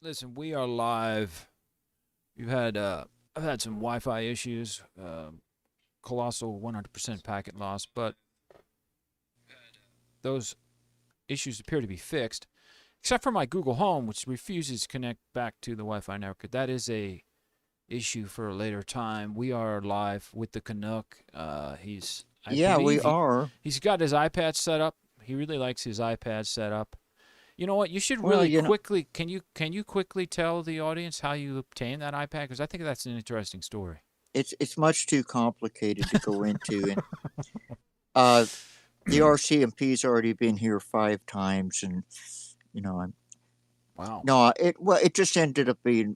Listen, we are live. We've had I've had some Wi-Fi issues, colossal 100% packet loss, but those issues appear to be fixed, except for my Google Home, which refuses to connect back to the Wi-Fi network. That is a issue for a later time. We are live with the Canuck. I Yeah, we believe are. he's got his iPad set up. He really likes his iPad set up. You know what? You should Well, really you know, quickly. Can you quickly tell the audience how you obtained that iPad? Because I think that's an interesting story. it's much too complicated to go into, and uh, the RCMP's already been here 5 times, and I'm Wow. no, it just ended up being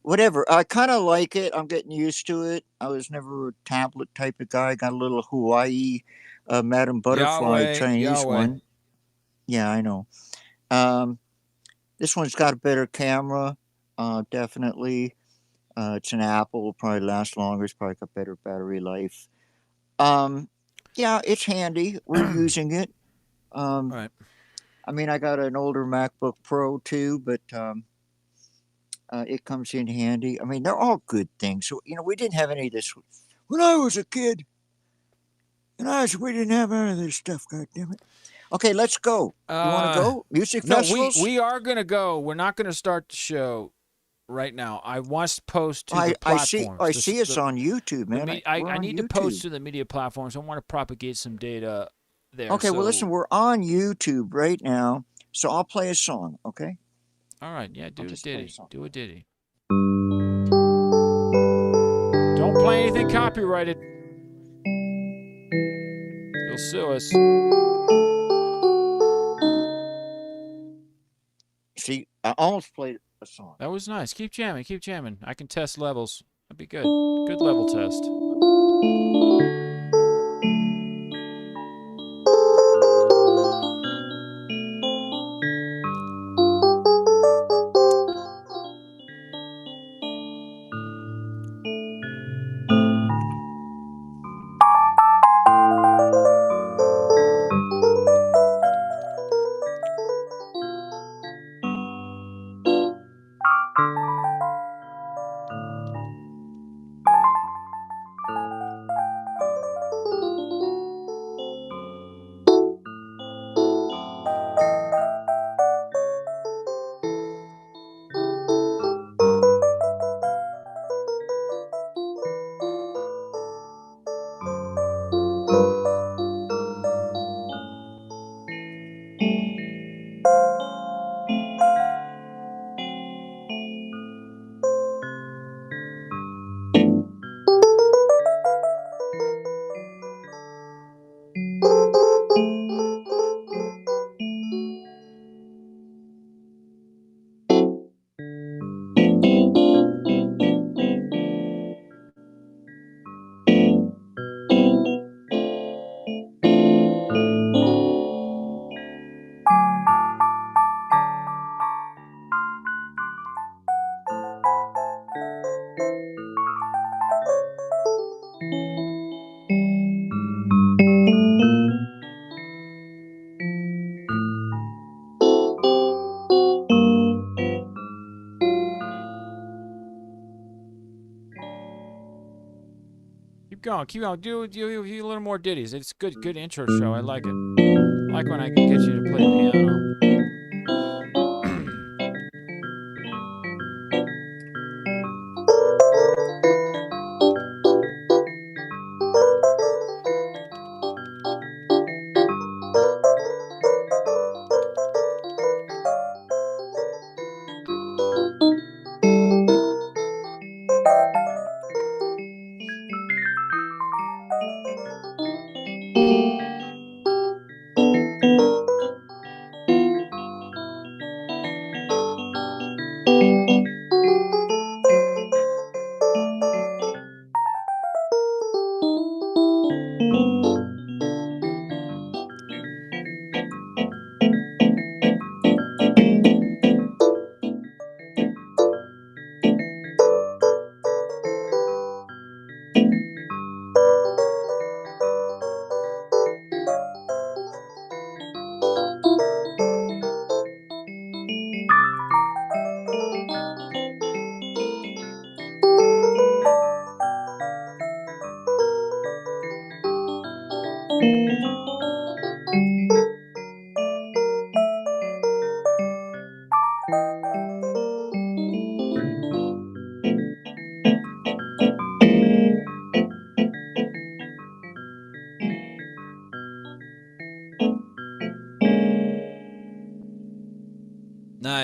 whatever. I kind of like it. I'm getting used to it. I was never a tablet type of guy. Got a little Hawaii, Madam Butterfly Yahweh, Chinese Yahweh. one. Yeah, I know. Um, this one's got a better camera. Definitely. It's an Apple, will probably last longer. It's probably got better battery life. Um, yeah, it's handy. We're All using it. Um, right. I mean, I got an older MacBook Pro too, but it comes in handy. I mean, they're all good things. So, we didn't have any of this when I was a kid. We didn't have any of this stuff. God damn it. Okay, let's go. You want to Uh, go? Music no, we festivals? we are gonna go. We're not gonna start the show right now. I must post to the I see. platforms. I see us on YouTube, man. We're I on need to post YouTube. to the media platforms. I want to propagate some data there. Okay, well, listen, So, we're on YouTube right now, so I'll play a song. Okay, all right, yeah, I'll do a just play a ditty, song. do a ditty. Don't play anything copyrighted. They'll sue us. See, I almost played a song. That was nice. Keep jamming, keep jamming. I can test levels. That'd be good. Good level test. Keep going, keep going. Do a little more ditties. It's good, good intro show. I like it. I like when I can get you to play piano.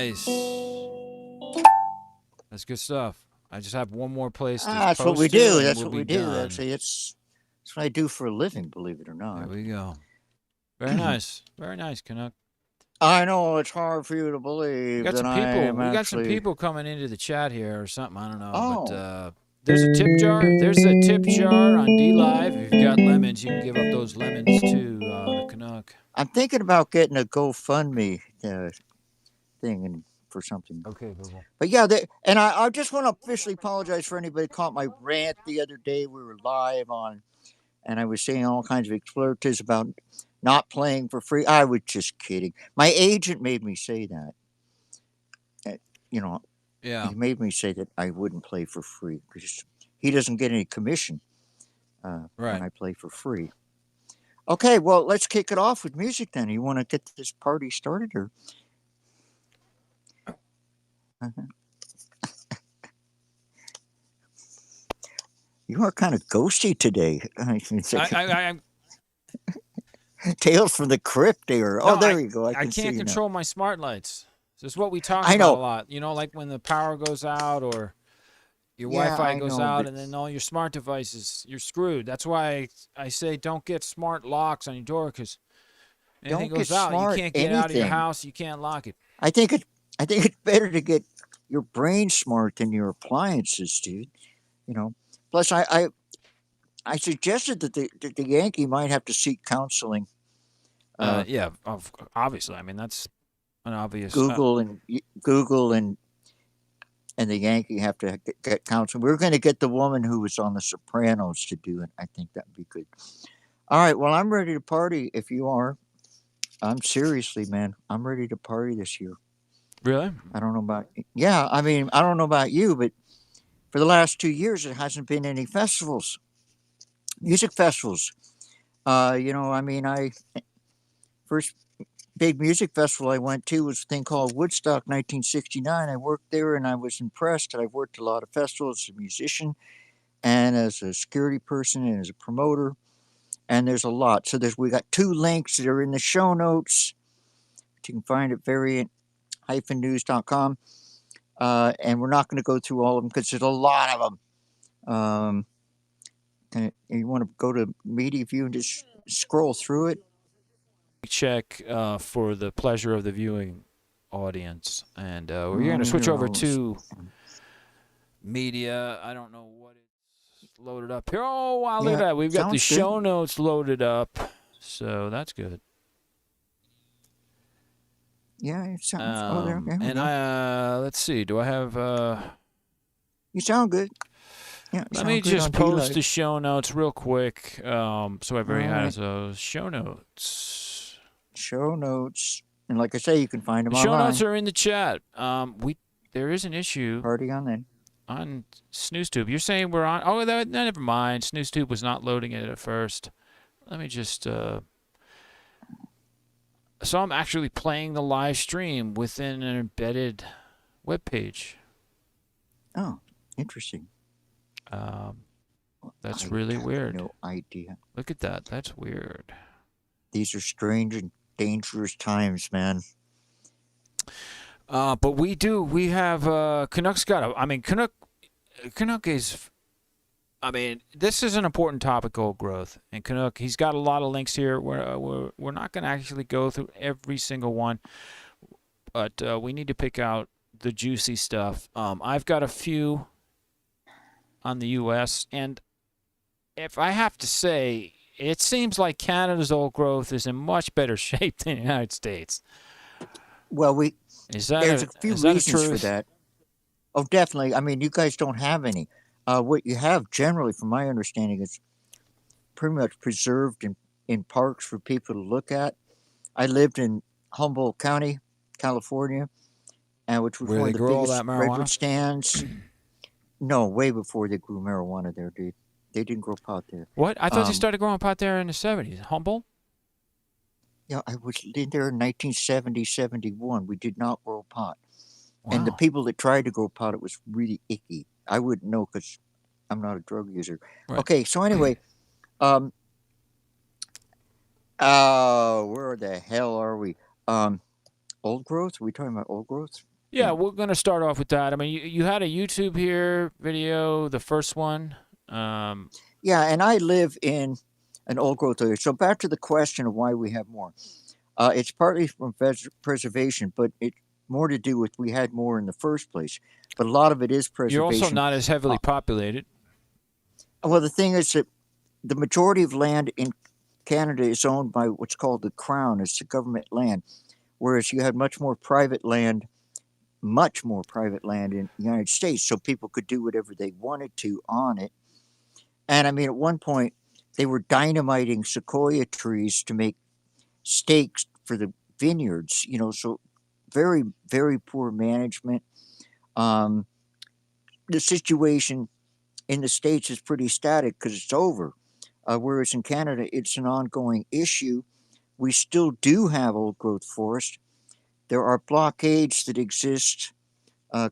Nice. That's good stuff. I just have one more place to That's what we post to, do. and That's we'll what be we do. done. Actually, it's what I do for a living. Believe it or There not. we go. Very nice. Very nice, Canuck. I know it's hard for you to We believe got that some I people. am We got some actually. people coming into the chat here or something. I don't know, but Oh, there's a tip jar. If there's a tip jar on D Live, if you've got lemons, you can give up those lemons to the Canuck. I'm thinking about getting a GoFundMe thing and for something. Okay, Google. But yeah, and I just want to officially apologize for anybody caught my rant the other day. We were live on, and I was saying all kinds of expletives about not playing for free. I was just kidding. My agent made me say that. Uh, You know, Yeah. he made me say that I wouldn't play for free because he doesn't get any commission when Right. I play for free. Okay, well, let's kick it off with music then. You want to get this party started, or? You are kind of ghosty today. It's like I Tales from the Crypt there. no, Oh, there you go. I I can see can't you now. control my smart lights. This is what we talk I about a know. lot. You know, like when the power goes out or your Yeah, Wi-Fi I goes know, out, but and then all your smart devices, you're screwed. That's why I say don't get smart locks on your door because anything don't get goes out, you smart can't get out of your anything. house. You can't lock it. I think it. I think it's better to get your brain smart than your appliances, dude. You know. Plus, I suggested that the Yankee might have to seek counseling. Uh, Yeah, obviously. I mean, that's an obvious. Google and the Yankee have to get counseling. We're going to get the woman who was on The Sopranos to do it. I think that'd be good. All right. Well, I'm ready to party. If you are, I'm seriously, man. I'm ready to party this year. Really? I don't know about. Yeah, I mean, I don't know about you, but for the last 2 years, it hasn't been any festivals, music festivals. I mean, I first big music festival I went to was a thing called Woodstock 1969. I worked there and I was impressed. I've worked a lot of festivals as a musician and as a security person and as a promoter. And there's a lot. So we got two links that are in the show notes. You can find at variant-news.com. And we're not going to go through all of them because there's a lot of them. And you want to go to Media View and just scroll through it. Check for the pleasure of the viewing audience, and we're going to switch over Oh, to media. I don't know what it's loaded up here. Oh, wow, look at yeah, that. We've got the sounds good. show notes loaded up, so that's good. Yeah, it sounds. Oh, there we And go. let's see. Do I have? You sound good. Yeah, you Let me sound good just on post D-Live. the show notes real quick. So everybody All has right, those show notes. show notes. And like I say, you can find them The show notes online. are in the chat. There is an issue Party on then. on SnoozeTube. You're saying we're on. Oh, never mind. SnoozeTube was not loading it at first. Let me just. So I'm actually playing the live stream within an embedded web page. Oh, interesting. That's I really have weird. no idea. Look at that. That's weird. These are strange and dangerous times, man. But we have Canucks got. Canuck is. I mean, this is an important topic, old growth, and Canuck. He's got a lot of links here. We're not going to actually go through every single one, but we need to pick out the juicy stuff. I've got a few on the U.S. and if I have to say, it seems like Canada's old growth is in much better shape than the United States. Well, there's a few is that a reasons for truth? that. Oh, definitely. I mean, you guys don't have any. What you have generally, from my understanding, is pretty much preserved in parks for people to look at. I lived in Humboldt County, California, which was Where one they of the grow all that biggest redwood marijuana? stands. No, way before they grew marijuana there, dude. They didn't grow pot there. What? I thought they Um, started growing pot there in the 70s. Humboldt? yeah, I was in there in 1970, 71. We did not grow pot. And the Wow. people that tried to grow pot, it was really icky. I wouldn't know because I'm not a drug user. Right. Okay, so anyway, where the hell are we? Old growth? Are we talking about old growth? Yeah, we're gonna start off with that. I mean, you had a YouTube here video, the first one. Um, Yeah, and I live in an old growth area. So back to the question of why we have more. It's partly from preservation, but it's more to do with we had more in the first place. But a lot of it is you're also preservation. not as Uh, heavily populated. well, the thing is that the majority of land in Canada is owned by what's called the Crown. It's the government land, whereas you had much more private land in the United States, so people could do whatever they wanted to on it. And I mean, at one point, they were dynamiting sequoia trees to make stakes for the vineyards. So very, very poor management. Um, the situation in the States is pretty static because it's over. Whereas in Canada, it's an ongoing issue. We still do have old growth forest. There are blockades that exist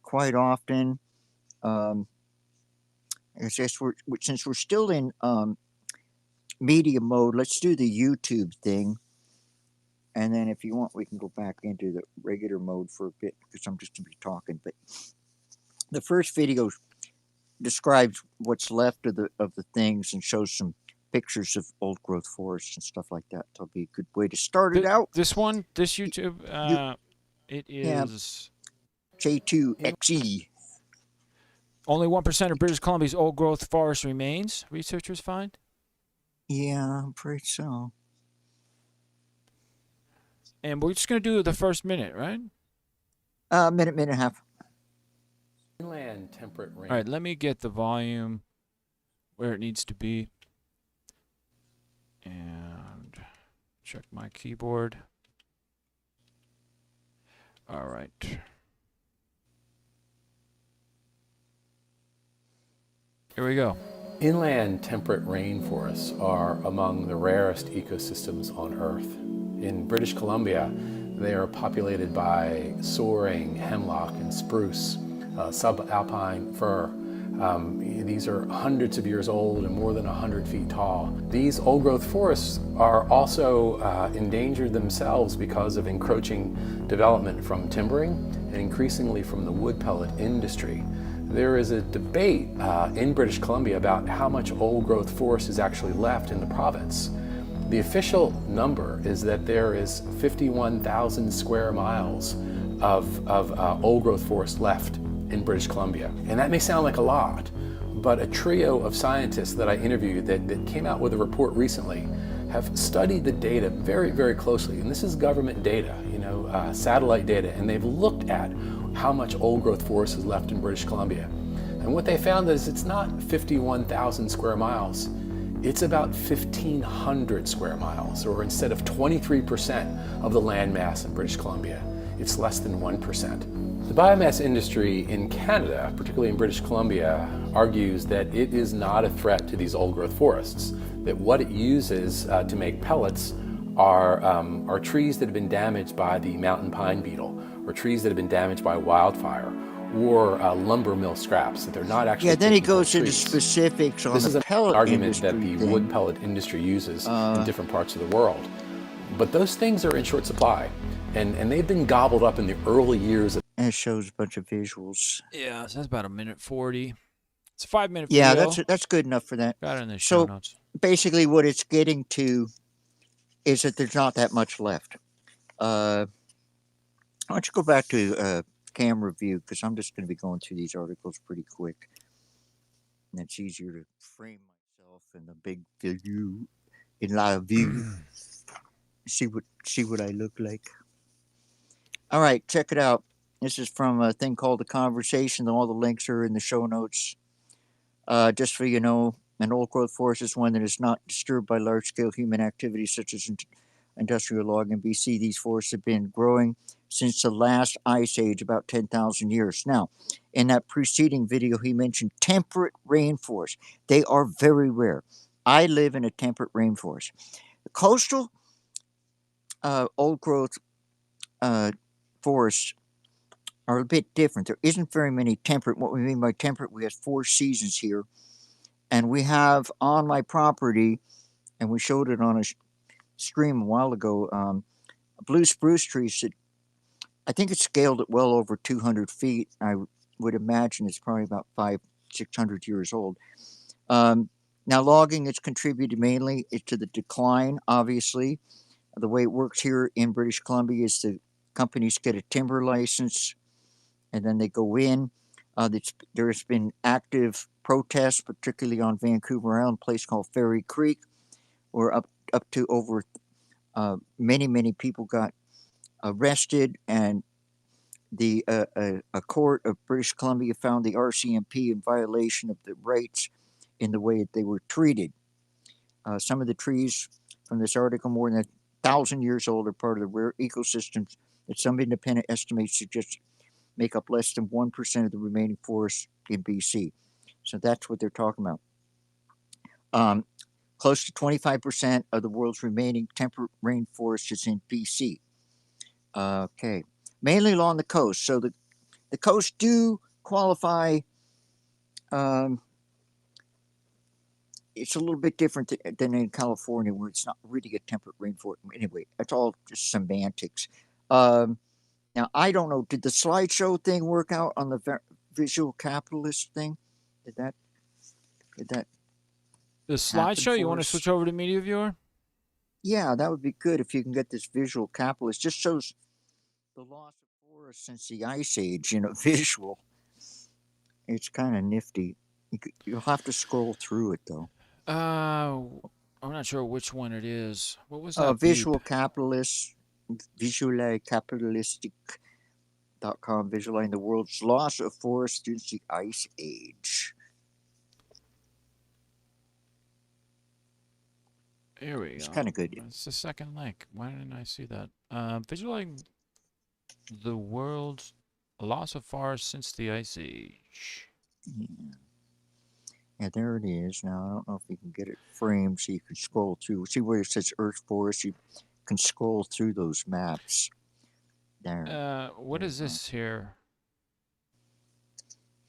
quite often. Um, since we're still in media mode, let's do the YouTube thing. And then if you want, we can go back into the regular mode for a bit because I'm just going to be talking. But the first video describes what's left of the things and shows some pictures of old growth forests and stuff like that. That'll be a good way to start it out. This one, this YouTube, You it yeah, is J2XE. only 1% of British Columbia's old growth forest remains. Researchers find. Yeah, I'm pretty so. And we're just gonna do the first minute, right? Minute and a half. Inland temperate rain. All right, let me get the volume where it needs to be. And check my keyboard. All right. Here we go. Inland temperate rainforests are among the rarest ecosystems on Earth. In British Columbia, they are populated by soaring hemlock and spruce, subalpine fir. These are hundreds of years old and more than 100 feet tall. These old growth forests are also endangered themselves because of encroaching development from timbering and increasingly from the wood pellet industry. There is a debate in British Columbia about how much old growth forest is actually left in the province. The official number is that there is 51,000 square miles of old growth forest left in British Columbia. And that may sound like a lot, but a trio of scientists that I interviewed that came out with a report recently have studied the data very, very closely. And this is government data, satellite data, and they've looked at how much old growth forest is left in British Columbia. And what they found is it's not 51,000 square miles, it's about 1,500 square miles, or instead of 23% of the land mass in British Columbia, it's less than 1%. The biomass industry in Canada, particularly in British Columbia, argues that it is not a threat to these old growth forests, that what it uses to make pellets are trees that have been damaged by the mountain pine beetle, or trees that have been damaged by wildfire, or lumber mill scraps, that they're not actually. Yeah, then he picking whole goes into trees. specifics on This is the an pellet argument that industry the thing. wood pellet industry uses in different parts of the world. But those things are in short supply, and they've been gobbled up in the early years of. And it shows a bunch of visuals. Yeah, so that's about a minute 40. It's a 5-minute Yeah, video. that's good enough for that. Got it in the show So notes. basically, what it's getting to is that there's not that much left. Why don't you go back to camera view, because I'm just going to be going through these articles pretty quick, and it's easier to frame myself in the big view, in live view. see what I look like. All right, check it out. This is from a thing called The Conversation. All the links are in the show notes. Just so you know, an old growth forest is one that is not disturbed by large scale human activities such as industrial logging in BC. These forests have been growing since the last ice age, about 10,000 years. Now, in that preceding video, he mentioned temperate rainforests. They are very rare. I live in a temperate rainforest. The coastal old growth forests are a bit different. There isn't very many temperate. What we mean by temperate, we have 4 seasons here. And we have on my property, and we showed it on a stream a while ago, blue spruce trees that I think it's scaled at well over 200 feet. Would imagine it's probably about 600 years old. Um, Now, logging has contributed mainly to the decline, obviously. The way it works here in British Columbia is the companies get a timber license and then they go in. There's been active protests, particularly on Vancouver Island, a place called Fairy Creek, where up to over many people got arrested, and a court of British Columbia found the RCMP in violation of the rights in the way that they were treated. Some of the trees from this article, more than 1,000 years old, are part of the rare ecosystems that some independent estimates suggest make up less than 1% of the remaining forests in BC. So that's what they're talking about. Close to 25% of the world's remaining temperate rainforest is in BC. Okay. Mainly along the coast. So the coasts do qualify. Um, it's a little bit different than in California, where it's not really a temperate rainforest. Anyway, it's all just semantics. Um, Now, I don't know. Did the slideshow thing work out on the visual capitalist thing? Did that did that The happen slideshow, you for want to us? switch over to Media Viewer? Yeah, that would be good if you can get this visual capitalist. Just shows the loss of forests since the Ice Age. Visual. It's kind of nifty. You'll have to scroll through it though. Uh, I'm not sure which one it is. What was that beep? Visual capitalist, visualecapitalistic.com, visualizing the world's loss of forests since the Ice Age. Here we It's go. kind of good. It's the second link. Why didn't I see that? Visualizing the world's loss of forest since the Ice Age. Yeah. Yeah, there it is. Now, I don't know if you can get it framed so you can scroll through. See where it says Earth Forest? You can scroll through those maps. There. What There is you go. this here?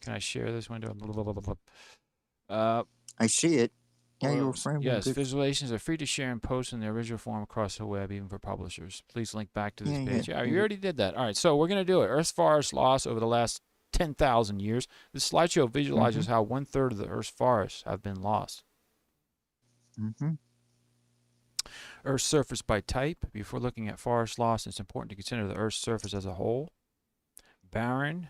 Can I share this window? Blah, blah, blah, blah, blah. I see it. Yeah, you were Well, framed in yes, good. visualizations are free to share and post in their original form across the web, even for publishers. Please link back to this Yeah, yeah. page. Yeah, you Yeah. already did that. All right, so we're going to do it. Earth's forest loss over the last 10,000 years. This slideshow Mm-hmm. visualizes how 1/3 of the Earth's forests have been lost. Mm-hmm. Earth's surface by type. Before looking at forest loss, it's important to consider the Earth's surface as a whole. Barren.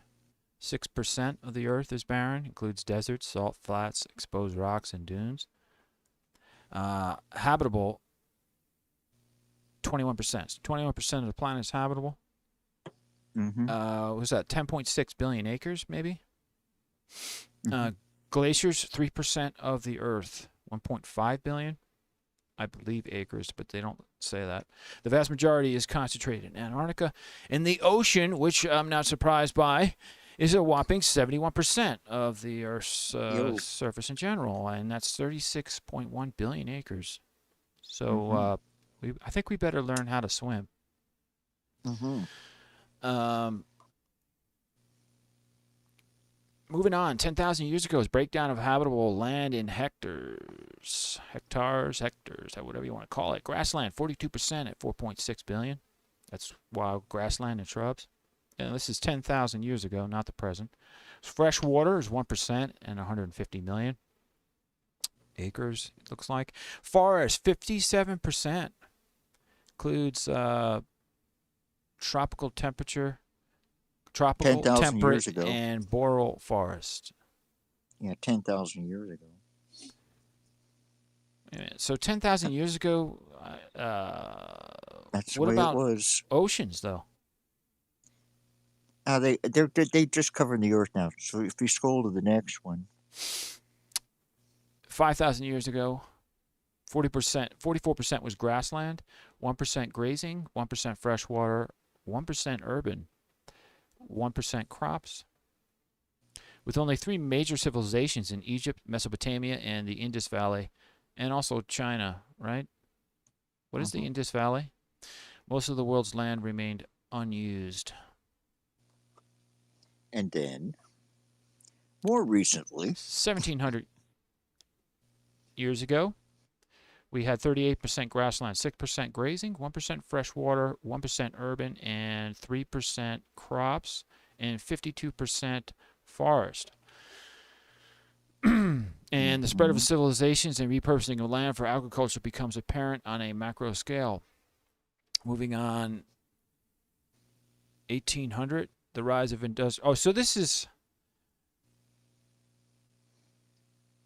6% of the Earth is barren, includes deserts, salt flats, exposed rocks, and dunes. Habitable, 21%. 21% of the planet is habitable. Mm-hmm. What's that? 10.6 billion acres, maybe? Mm-hmm. Glaciers, 3% of the Earth, 1.5 billion, I believe, acres, but they don't say that. The vast majority is concentrated in Antarctica. In the ocean, which I'm not surprised by, is a whopping 71% of the Earth's Yo. surface in general, and that's 36.1 billion acres. So Mm-hmm. I think we better learn how to swim. Mm-hmm. Um, Moving on, 10,000 years ago is breakdown of habitable land in hectares, whatever you want to call it. Grassland, 42% at 4.6 billion. That's wild grassland and shrubs. And this is 10,000 years ago, not the present. Fresh water is 1% and 150 million acres, it looks like. Forest, 57%. Includes tropical, 10,000 temperate, years ago. and boreal forest. Yeah, 10,000 years ago. So 10,000 years ago, That's the what way it about was. oceans, though? They just covered the Earth now. So if you scroll to the next one. 5,000 years ago, 44% was grassland, 1% grazing, 1% freshwater, 1% urban, 1% crops. With only 3 major civilizations in Egypt, Mesopotamia, and the Indus Valley, and also China, right? What is the Indus Valley? Most of the world's land remained unused. And then, more recently, 1,700 years ago, we had 38% grassland, 6% grazing, 1% freshwater, 1% urban, and 3% crops, and 52% forest. And the spread of Mhm. civilizations and repurposing of land for agriculture becomes apparent on a macro scale. Moving on, 1800, the rise of industry. Oh, so this is,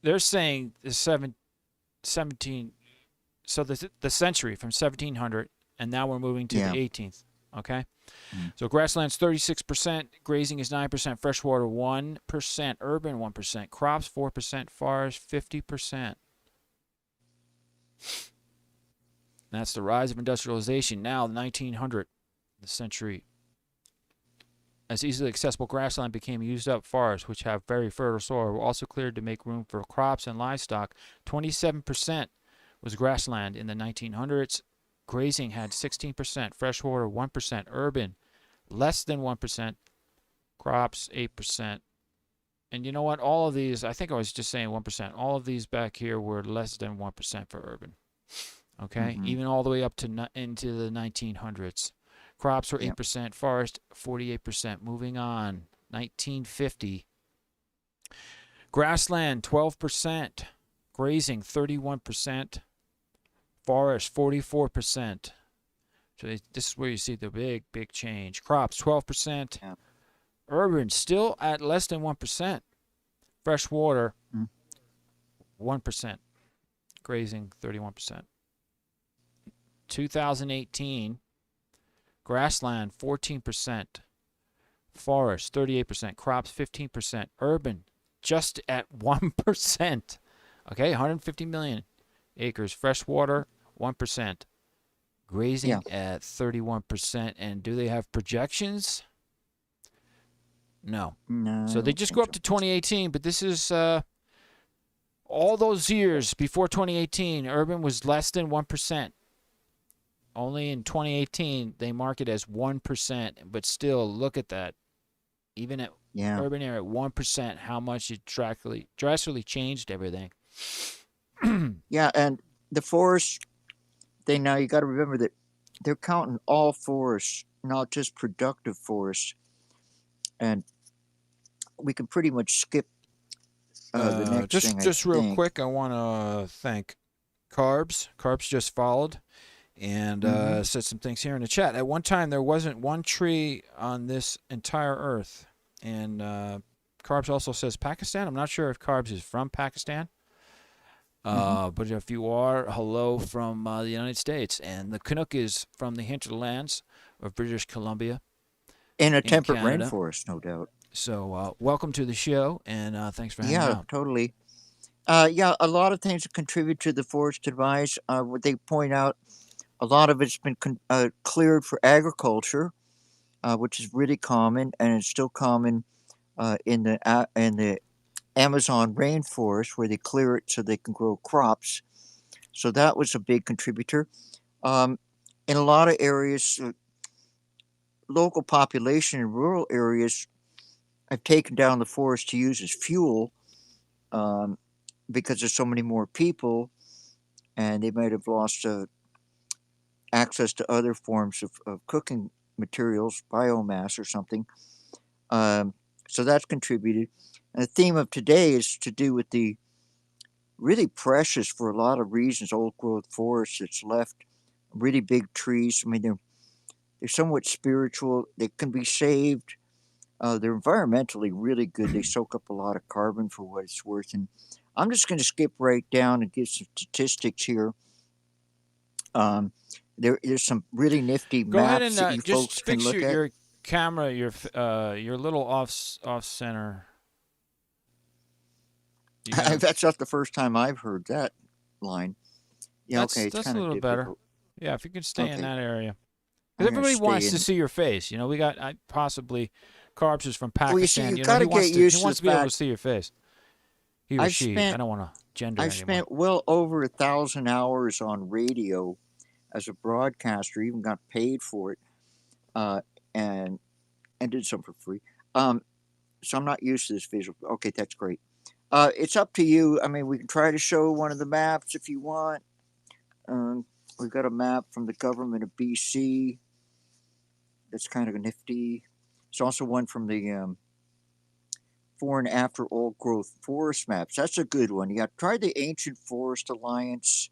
they're saying the 17, so the century from 1700, and now we're moving to Yeah. the 18th. Okay, Mm. so grassland's 36%, grazing is 9%, freshwater 1%, urban 1%, crops 4%, forest 50%. That's the rise of industrialization. Now, 1900, the century, as easily accessible grassland became used up, forests, which have very fertile soil, were also cleared to make room for crops and livestock. 27% was grassland in the 1900s. Grazing had 16%, freshwater 1%, urban less than 1%, crops 8%. And you know what? All of these, I think I was just saying 1%. All of these back here were less than 1% for urban. Okay, Mhm. even all the way up to into the 1900s. Crops were Yep. 8%, forest 48%. Moving on, 1950. Grassland 12%, grazing 31%, forest 44%. So this is where you see the big change. Crops 12%, Yeah. urban still at less than 1%, freshwater Mm. 1%, grazing 31%. 2018, grassland 14%, forest 38%, crops 15%, urban just at 1%. Okay, 150 million acres, freshwater 1%, Yeah. grazing at 31%. And do they have projections? No. No, I So they don't just go think up so. to 2018, but this is all those years before 2018, urban was less than 1%. Only in 2018 they mark it as 1%, but still look at that. Even at Yeah. urban area at 1%, how much it drastically changed everything. Yeah, and the forest thing now you got to remember that they're counting all forests, not just productive forests, and we can pretty much skip the next Just thing I just real think. quick, I want to thank Carbs. Carbs just followed and Mm-hmm. said some things here in the chat. At one time, there wasn't one tree on this entire earth. And Carbs also says Pakistan. I'm not sure if Carbs is from Pakistan. Mm-hmm. But if you are, hello from the United States. And the Canuck is from the hinterlands of British Columbia In a in temperate Canada. rainforest, no doubt. So welcome to the show, and thanks for hanging Yeah, out. totally. Yeah, a lot of things that contribute to the forest demise. What they point out, a lot of it's been cleared for agriculture, which is really common, and it's still common in the Amazon rainforest where they clear it so they can grow crops. So that was a big contributor. Um, in a lot of areas, local population in rural areas have taken down the forest to use as fuel um, because there's so many more people, and they might have lost access to other forms of cooking materials, biomass or something. Um, so that's contributed. And the theme of today is to do with the really precious, for a lot of reasons, old growth forests that's left. Really big trees. I mean, they're somewhat spiritual. They can be saved. They're environmentally really good. They soak up a lot of carbon for what it's worth. And I'm just going to skip right down and give some statistics here. Um, there's some really nifty Go ahead maps and that you folks just can fix look at. your camera, your little off center. You got That's not the first time I've heard that line. Yeah, okay, it's that's a kind of little better. difficult. Yeah, if you can stay in Okay, that area, because I'm going to everybody stay wants to in. see your face. You know, we got possibly Carbs is from Well, you see, Pakistan. you've You know, got to get he used to the wants to be able to fact see your face. He or I've she. I spent don't want to gender I've anymore. spent well over 1,000 hours on radio as a broadcaster. Even got paid for it, uh, and did some for free. Um, so I'm not used to this visual. Okay, that's great. It's up to you. I mean, we can try to show one of the maps if you want. Um, we've got a map from the government of BC that's kind of nifty. It's also one from the before and after old growth forest maps. That's a good one. You got to try the Ancient Forest Alliance.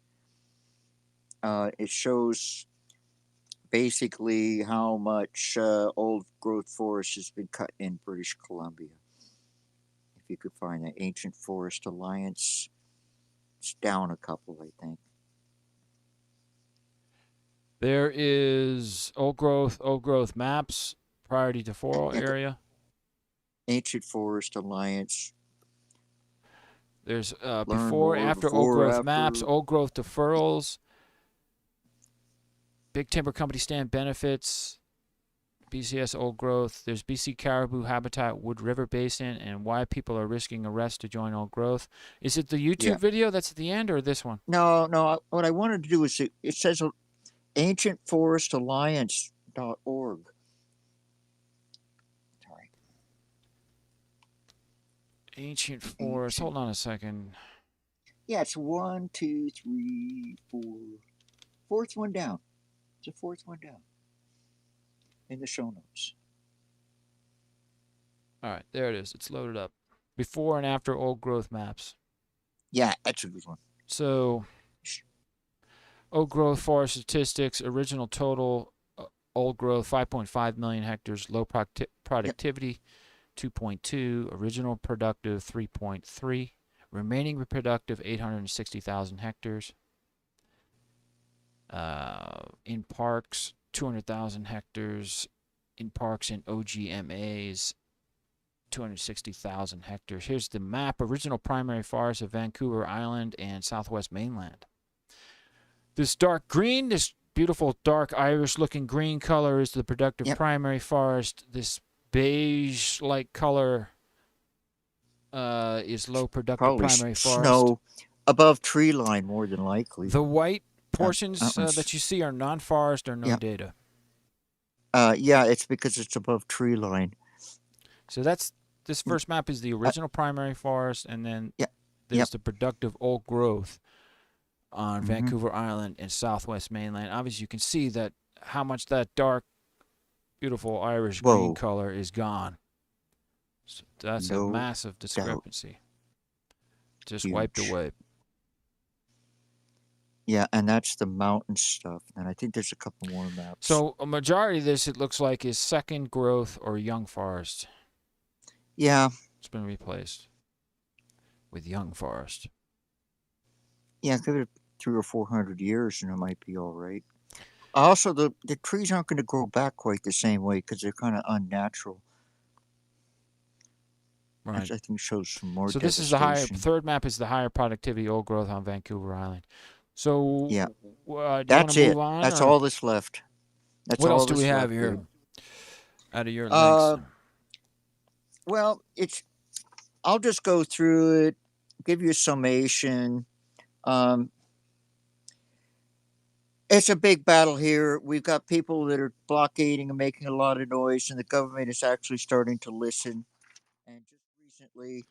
It shows basically how much old growth forest has been cut in British Columbia. If you could find the Ancient Forest Alliance, it's down a couple, I think. There is old growth maps, priority deferral Yeah, area. Ancient Forest Alliance. There's Learn before, more after old before, growth maps, after. old growth deferrals, big timber company stand benefits, BCS old growth. There's BC caribou habitat, Wood River Basin, and why people are risking arrest to join old growth. Is it the Yeah. YouTube video that's at the end, or this one? No, no. What I wanted to do is it says ancientforestalliance.org. Sorry. Ancient forest. Ancient. Hold on a second. Yeah, it's one, two, three, four. Fourth one down. It's the fourth one down in the show notes. All right, there it is. It's loaded up. Before and after old growth maps. Yeah, that's a good one. So, old growth forest statistics, original total old growth 5.5 million hectares, low productivity 2.2, original productive 3.3, remaining reproductive 860,000 hectares. In parks, 200,000 hectares. In parks and OGMAs, 260,000 hectares. Here's the map. Original primary forests of Vancouver Island and Southwest Mainland. This dark green, this beautiful dark Irish-looking green color is the productive primary forest. This beige-like color is low productive Probably primary forest. Snow above tree line, more than likely. The white portions that you see are non-forest or no data. Yeah, it's because it's above tree line. So this first map is the original primary forest, and then there's the productive old growth on Vancouver Island and Southwest Mainland. Obviously, you can see that how much that dark, beautiful Irish green color is gone. So that's a massive discrepancy. Just wiped away. Yeah, and that's the mountain stuff. And I think there's a couple more maps. So a majority of this, it looks like, is second growth or young forest. Yeah. It's been replaced with young forest. Yeah, give it 300 or 400 years and it might be all right. Also, the trees aren't going to grow back quite the same way because they're kind of unnatural. Right. Which I think shows some more So this is the higher, third map is the higher productivity old growth on Vancouver Island. So yeah, do you want that's to it. move on? That's or? all that's left. That's what all else do we have left, here dude. out of your links? Well, I'll just go through it, give you a summation. It's a big battle here. We've got people that are blockading and making a lot of noise, and the government is actually starting to listen. And just recently,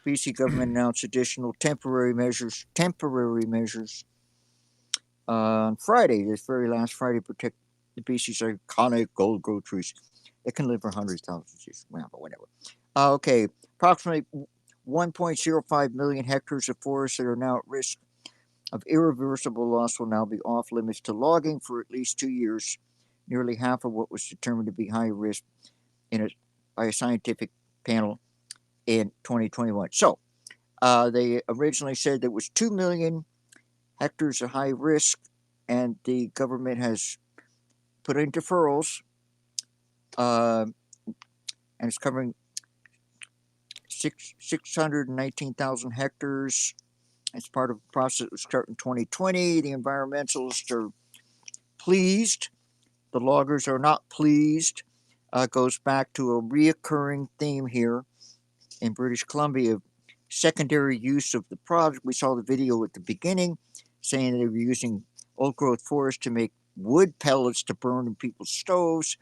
BC government announced additional temporary measures on Friday, this very last Friday, protect the BC's iconic gold growth trees. It can live for hundreds of thousands of years. Well, but whatever. Okay, approximately 1.05 million hectares of forests that are now at risk of irreversible loss will now be off limits to logging for at least 2 years, nearly half of what was determined to be high risk by a scientific panel in 2021. So, they originally said there was 2 million hectares of high risk, and the government has put in deferrals, and it's covering 619,000 hectares. It's part of a process that was started in 2020. The environmentalists are pleased. The loggers are not pleased. Goes back to a reoccurring theme here in British Columbia of secondary use of the product. We saw the video at the beginning saying they were using old growth forest to make wood pellets to burn in people's stoves.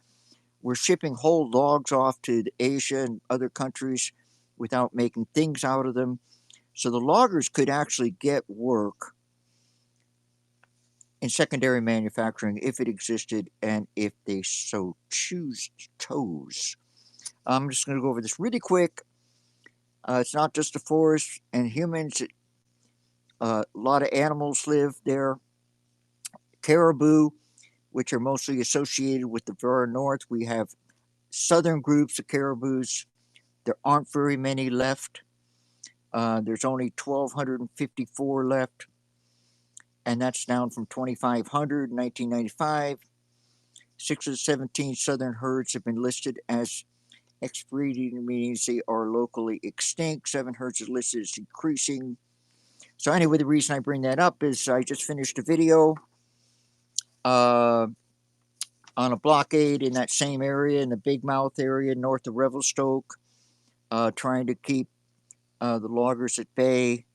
We're shipping whole logs off to Asia and other countries without making things out of them. So the loggers could actually get work in secondary manufacturing if it existed and if they so chose. I'm just going to go over this really quick. It's not just a forest and humans. A lot of animals live there. Caribou, which are mostly associated with the far north. We have southern groups of caribous. There aren't very many left. There's only 1,254 left, and that's down from 2,500 in 1995. 6 of the 17 southern herds have been listed as expedited, meaning they are locally extinct. 7 herds are listed as decreasing. So anyway, the reason I bring that up is I just finished a video on a blockade in that same area, in the Big Mouth area north of Revelstoke, trying to keep the loggers at bay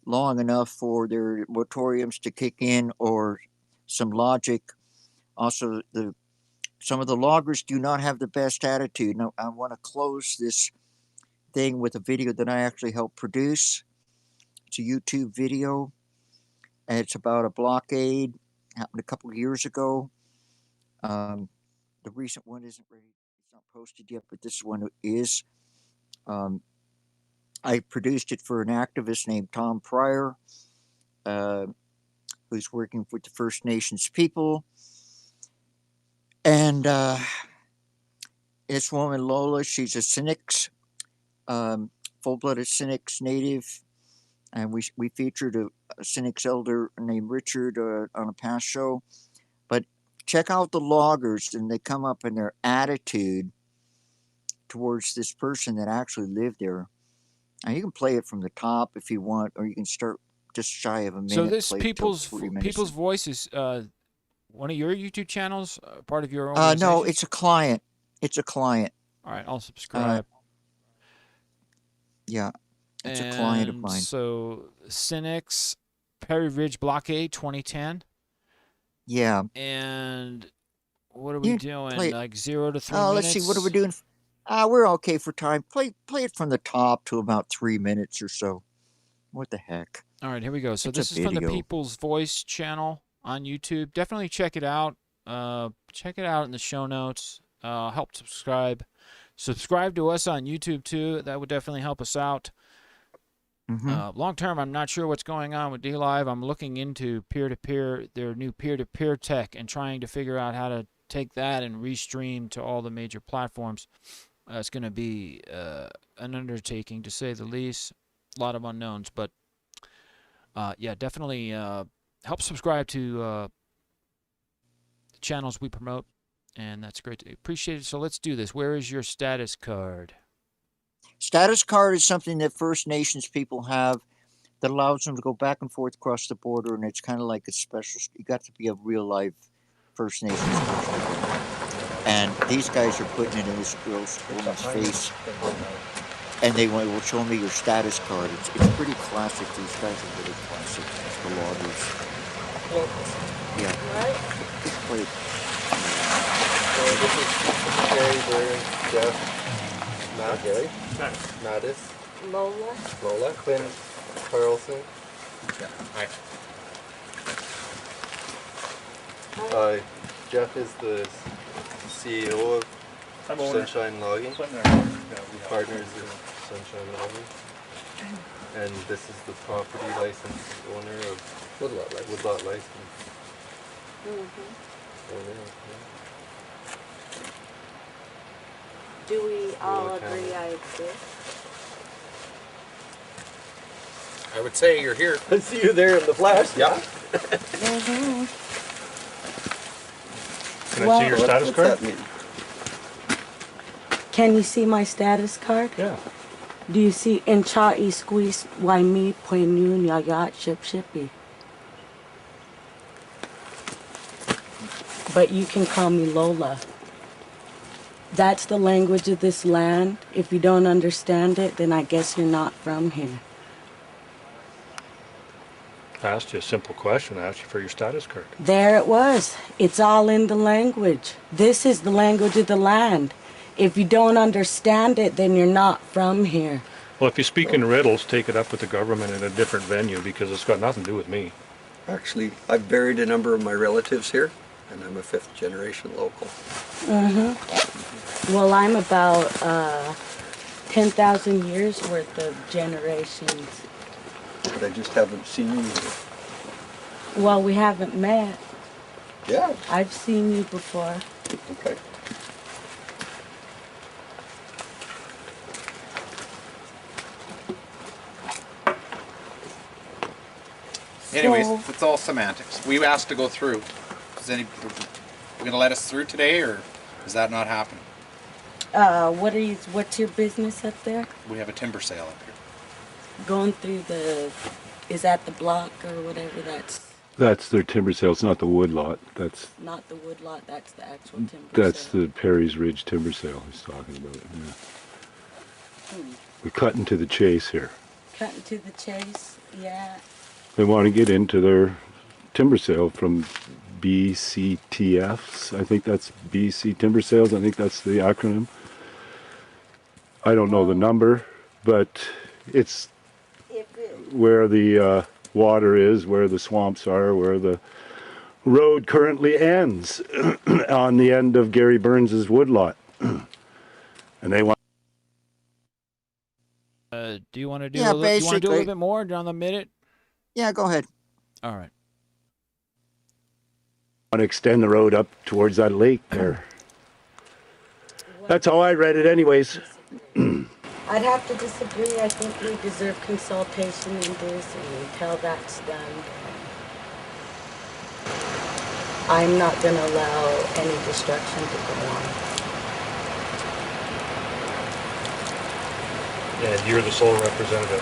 long enough for their moratoriums to kick in or some logic. Also, some of the loggers do not have the best attitude. Now, I want to close this thing with a video that I actually helped produce. It's a YouTube video, and it's about a blockade happened a couple of years ago. The recent one isn't ready; it's not posted yet, but this one is. I produced it for an activist named Tom Pryor, who's working with the First Nations people. And this woman, Lola, she's a Canuck, full-blooded Canuck native. And we featured a Canuck elder named Richard on a past show. But check out the loggers, and they come up in their attitude towards this person that actually lived there. And you can play it from the top if you want, or you can start just shy of a minute. So this play people's voice is one of your YouTube channels, part of your organization? No, it's a client. It's a client. All right, I'll subscribe. Yeah, it's a client of mine. So Cynics, Perry Ridge Blockade 2010. Yeah. And what are we doing? Like 0 to 3 minutes? Let's see. What are we doing? We're okay for time. Play it from the top to about 3 minutes or so. What the heck? All right, here we go. So this is from the People's Voice channel on YouTube. Definitely check it out. Check it out in the show notes. Help subscribe. Subscribe to us on YouTube too. That would definitely help us out. Long term, I'm not sure what's going on with DLive. I'm looking into peer-to-peer, their new peer-to-peer tech, and trying to figure out how to take that and restream to all the major platforms. It's going to be an undertaking, to say the least. A lot of unknowns, but yeah, definitely help subscribe to the channels we promote, and that's great. Appreciate it. So let's do this. Where is your status card? Status card is something that First Nations people have that allows them to go back and forth across the border, and it's kind of like a special. You got to be a real life First Nations person. And these guys are putting it in this girl's woman's face, and they will show me your status card. It's pretty classic. These guys are really classic. The loggers. Yeah. Just play it. So this is Gary, Blair, Jeff, Matt, Gary, Mattis, Lola, Quinn, Carlson. Yeah. Hi. Jeff is the CEO of Sunshine Logging. Partners in Sunshine Logging. And this is the property license owner of Woodlot license. Owner, Do we all agree I exist? I would say you're here. I see you there in the flash. Yeah. Can I see your status card? Can you see my status card? Yeah. Do you see in Cha'i squeeze why me poinun yagat ship shippy? But you can call me Lola. That's the language of this land. If you don't understand it, then I guess you're not from here. I asked you a simple question. I asked you for your status card. There it was. It's all in the language. This is the language of the land. If you don't understand it, then you're not from here. Well, if you speak in riddles, take it up with the government in a different venue because it's got nothing to do with me. Actually, I've buried a number of my relatives here, and I'm a 5th generation local. Well, I'm about 10,000 years worth of generations. But I just haven't seen you here. Well, we haven't met. Yeah. I've seen you before. Okay. Anyways, So, it's all semantics. We asked to go through. We gonna let us through today, or is that not happening? what's your business up there? We have a timber sale up here. Going through is that the block or whatever? That's That's their timber sale. It's not the wood lot. That's not the wood lot, that's the actual timber sale. the Perry's Ridge timber sale he's talking about. Yeah. We're cutting to the chase here. Cutting to the chase, yeah. They want to get into their timber sale from BCTFs. I think that's BC Timber Sales. I think that's the acronym. I don't know the number, but it's where the water is, where the swamps are, where the road currently ends on the end of Gary Burns's woodlot. And they want. Do you want to do Yeah, you want to do a little basically. bit more on the minute? Yeah, go ahead. All right. to extend the road up towards that lake there. That's how I read it anyways. I'd have to disagree. I think we deserve consultation in this, and until that's done, I'm not going to allow any destruction to go on. And you're the sole representative.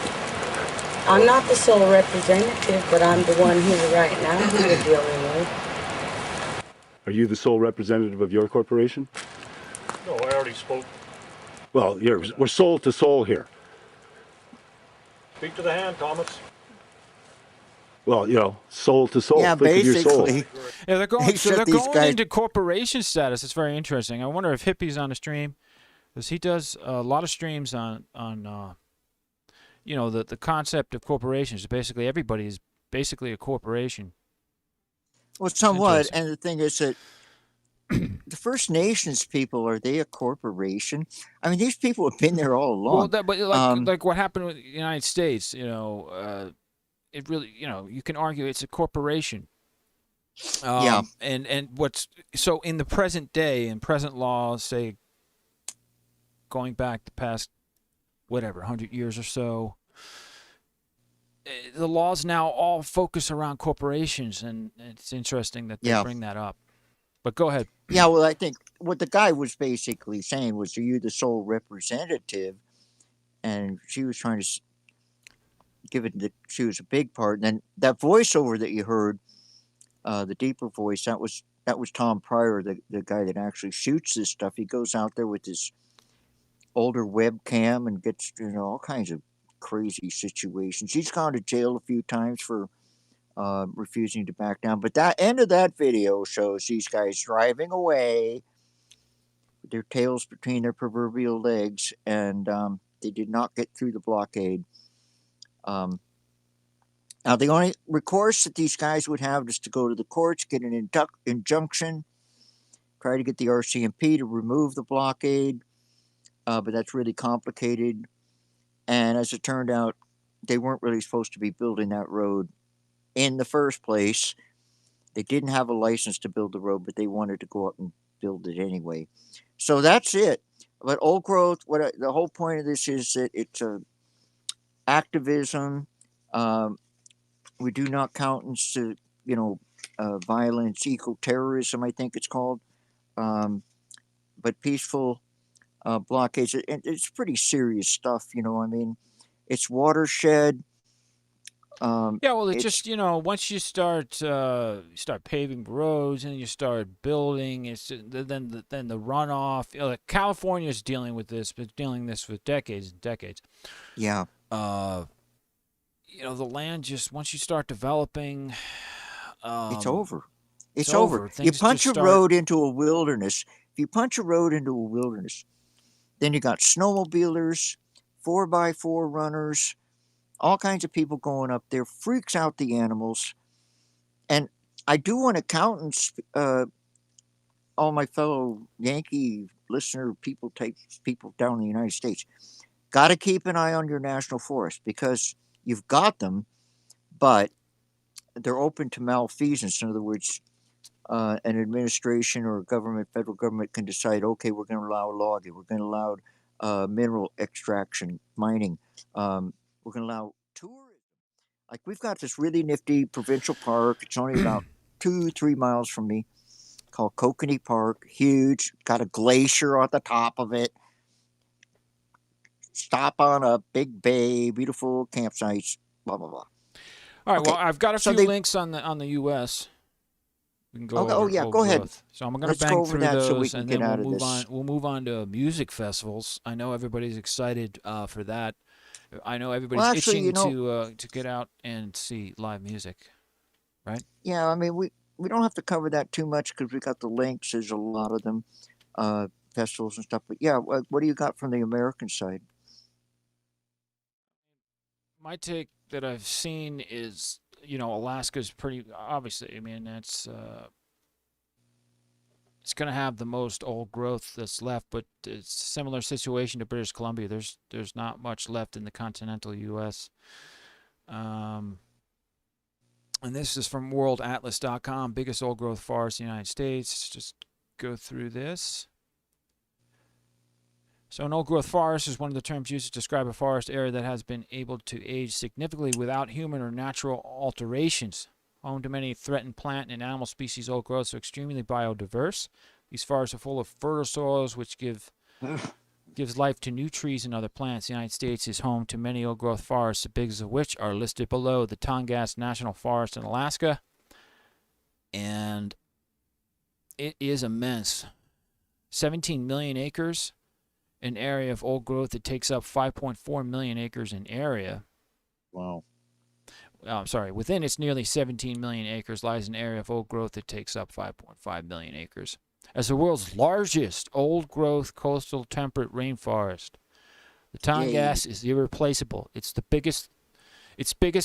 I'm not the sole representative, but I'm the one here right now who we're dealing with. Are you the sole representative of your corporation? No, I already spoke. Well, we're soul to soul here. Speak to the hand, Thomas. Well, soul to soul. Yeah, Think of your soul. basically. Yeah, they're going. They So shut they're these going guys- into corporation status. It's very interesting. I wonder if Hippie's on the stream, because he does a lot of streams on the concept of corporations. Basically, everybody is basically a corporation. Well, somewhat. Interesting. And the thing is that the First Nations people, are they a corporation? I mean, these people have been there all along. Well, but like what happened with the United States, it really, you can argue it's a corporation. Yeah. And what's so in the present day, in present law, say going back the past, 100 years or so, the laws now all focus around corporations, and it's interesting that they Yeah. bring that up. But go ahead. Yeah, well, I think what the guy was basically saying was, are you the sole representative? And she was trying to give it that she was a big part. And then that voiceover that you heard, the deeper voice, that was Tom Pryor, the guy that actually shoots this stuff. He goes out there with his older webcam and gets all kinds of crazy situations. He's gone to jail a few times for refusing to back down. But that end of that video shows these guys driving away with their tails between their proverbial legs, and they did not get through the blockade. Now, the only recourse that these guys would have is to go to the courts, get an injunction, try to get the RCMP to remove the blockade, but that's really complicated. And as it turned out, they weren't really supposed to be building that road in the first place. They didn't have a license to build the road, but they wanted to go up and build it anyway. So that's it. But old growth, the whole point of this is that it's activism. We do not countenance to, violence, eco-terrorism, I think it's called. But peaceful blockades, it's pretty serious stuff, I mean, it's watershed. Yeah, well, it It's- just once you start paving roads and you start building, it's then the runoff. Like California is dealing with this, but dealing this for decades and decades. Yeah. The land just once you start developing, It's over. It's it's over. over. You Things punch just a start- road into a wilderness. If you punch a road into a wilderness, then you got snowmobilers, 4x4 runners, all kinds of people going up there, freaks out the animals. And I do want accountants, all my fellow Yankee listener people, take people down in the United States, got to keep an eye on your national forest because you've got them, but they're open to malfeasance. In other words, an administration or a government, federal government, can decide, okay, we're going to allow logging, we're going to allow mineral extraction, mining, we're going to allow tourism. Like we've got this really nifty provincial park. It's only about 2, 3 miles from me, called Kokanee Park. Huge, got a glacier on the top of it. Stop on a big bay, beautiful campsites, blah blah blah. All right. Well, Okay, I've got a so few they. links on the U.S. We can go Okay, oh over yeah, old go ahead. growth. So I'm going to Let's go bang over through that so we those, can and get then we'll out of move on. this. We'll move on to music festivals. I know everybody's excited for that. I know Well, everybody's actually, itching to get out and see live music, right? yeah, I mean, we don't have to cover that too much because we got the links. There's a lot of them, uh, festivals and stuff. But yeah, what do you got from the American side? My take that I've seen is, Alaska's pretty obviously. I mean, it's going to have the most old growth that's left, but it's a similar situation to British Columbia. There's not much left in the continental U.S. Um, and this is from worldatlas.com, biggest old growth forest in the United States. Just go through this. So an old growth forest is one of the terms used to describe a forest area that has been able to age significantly without human or natural alterations. Home to many threatened plant and animal species, old growths are extremely biodiverse. These forests are full of fertile soils which gives life to new trees and other plants. The United States is home to many old growth forests, the biggest of which are listed below: the Tongass National Forest in Alaska. And it is immense. 17 million acres, an area of old growth that takes up 5.4 million acres in area. Wow. Sorry, within its nearly 17 million acres lies an area of old growth that takes up 5.5 million acres. As the world's largest old growth coastal temperate rainforest, the Yay. Tongass is irreplaceable. Its biggest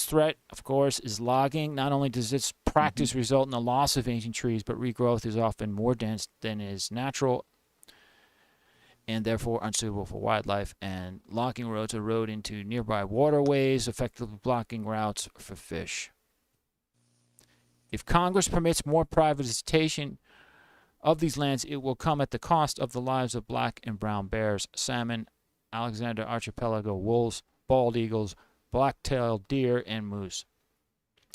threat, of course, is logging. Not only does its Hmm. practice result in the loss of ancient trees, but regrowth is often more dense than is natural and therefore unsuitable for wildlife, and logging roads erode into nearby waterways, effectively blocking routes for fish. If Congress permits more privatization of these lands, it will come at the cost of the lives of black and brown bears, salmon, Alexander archipelago wolves, bald eagles, black-tailed deer, and moose.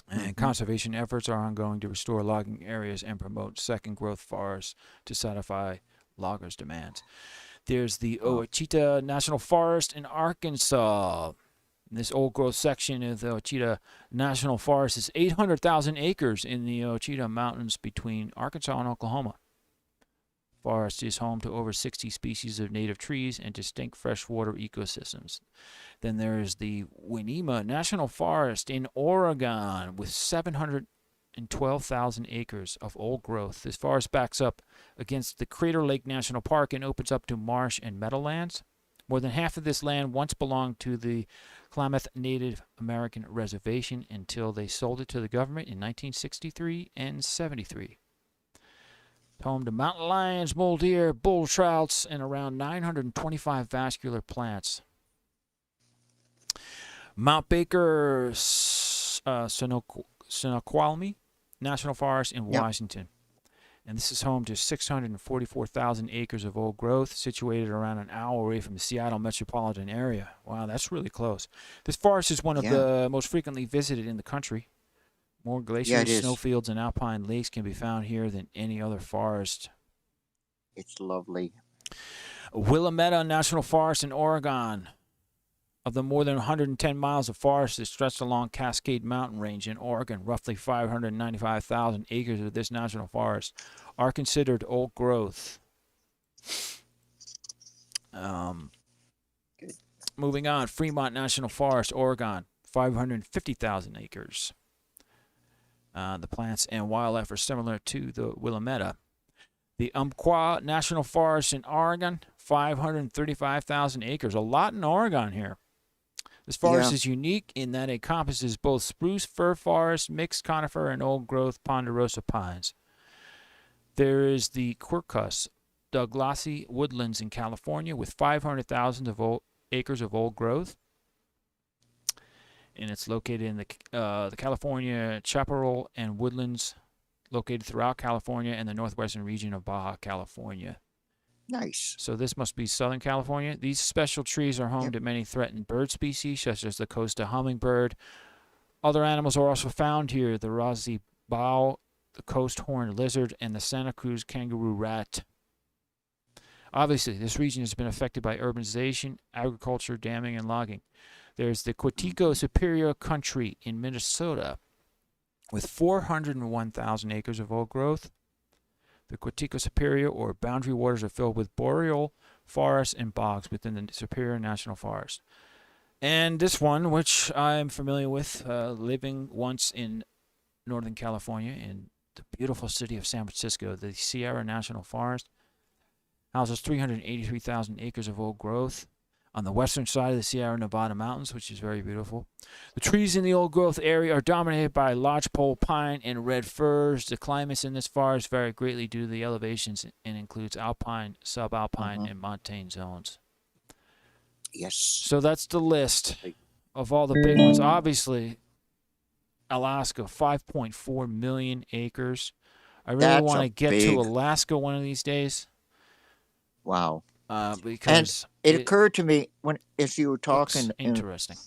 And Hmm. conservation efforts are ongoing to restore logging areas and promote second growth forests to satisfy loggers' demands. There's the Wow. Ouachita National Forest in Arkansas. This old growth section of the Ouachita National Forest is 800,000 acres in the Ouachita Mountains between Arkansas and Oklahoma. Forest is home to over 60 species of native trees and distinct freshwater ecosystems. Then there's the Winnema National Forest in Oregon with 712,000 acres of old growth. This forest backs up against the Crater Lake National Park and opens up to marsh and meadowlands. More than half of this land once belonged to the Klamath Native American Reservation until they sold it to the government in 1963 and 73. Home to mountain lions, mule deer, bull trouts, and around 925 vascular plants. Mount Baker Snoqualmie National Forest in Yep. Washington. And this is home to 644,000 acres of old growth, situated around an hour away from the Seattle metropolitan area. Wow, that's really close. This forest is one of Yeah. the most frequently visited in the country. More Yeah, it glaciers, is. snowfields, and alpine lakes can be found here than any other forest. It's lovely. Willamette National Forest in Oregon. Of the more than 110 miles of forest that stretch along Cascade Mountain Range in Oregon, roughly 595,000 acres of this national forest are considered old growth. Um, Good. Moving on, Fremont National Forest, Oregon, 550,000 acres. The plants and wildlife are similar to the Willamette. The Umpqua National Forest in Oregon, 535,000 acres. A lot in Oregon here. This forest Yeah. is unique in that it encompasses both spruce fir forest, mixed conifer, and old-growth ponderosa pines. There is the Quercus Douglasii woodlands in California with 500,000 acres of old growth, and it's located in the California chaparral and woodlands located throughout California and the northwestern region of Baja California. Nice. So this must be Southern California. These special trees are home Yep. to many threatened bird species, such as the Costa hummingbird. Other animals are also found here: the Rosy bow, the coast horned lizard, and the Santa Cruz kangaroo rat. Obviously, this region has been affected by urbanization, agriculture, damming, and logging. There's the Quetico Superior Country in Minnesota with 401,000 acres of old growth. The Quetico Superior or boundary waters are filled with boreal forests and bogs within the Superior National Forest. And this one, which I'm familiar with, living once in Northern California in the beautiful city of San Francisco, the Sierra National Forest, houses 383,000 acres of old growth on the western side of the Sierra Nevada mountains, which is very beautiful. The trees in the old growth area are dominated by lodgepole pine and red firs. The climates in this forest vary greatly due to the elevations and includes alpine, subalpine, and montane zones. Yes. So that's the list of all the big ones. Obviously, Alaska, 5.4 million acres. I really That's want a to get big- to Alaska one of these days Wow. because It occurred to me as you were looks talking interesting.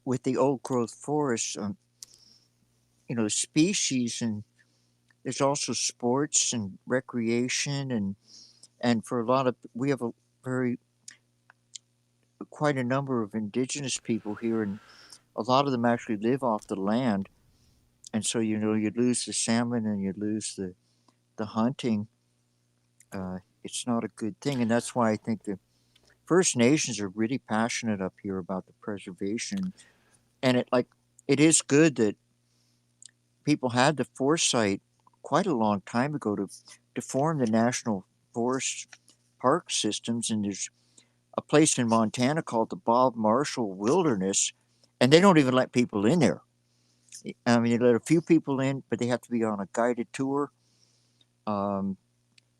with the old growth forests, species, and there's also sports and recreation, and for a lot of we have quite a number of indigenous people here, and a lot of them actually live off the land, and so you lose the salmon and you lose the hunting. It's not a good thing, and that's why I think the First Nations are really passionate up here about the preservation, and it is good that people had the foresight quite a long time ago to form the national forest park systems, and there's a place in Montana called the Bob Marshall Wilderness, and they don't even let people in there. I mean, they let a few people in, but they have to be on a guided tour.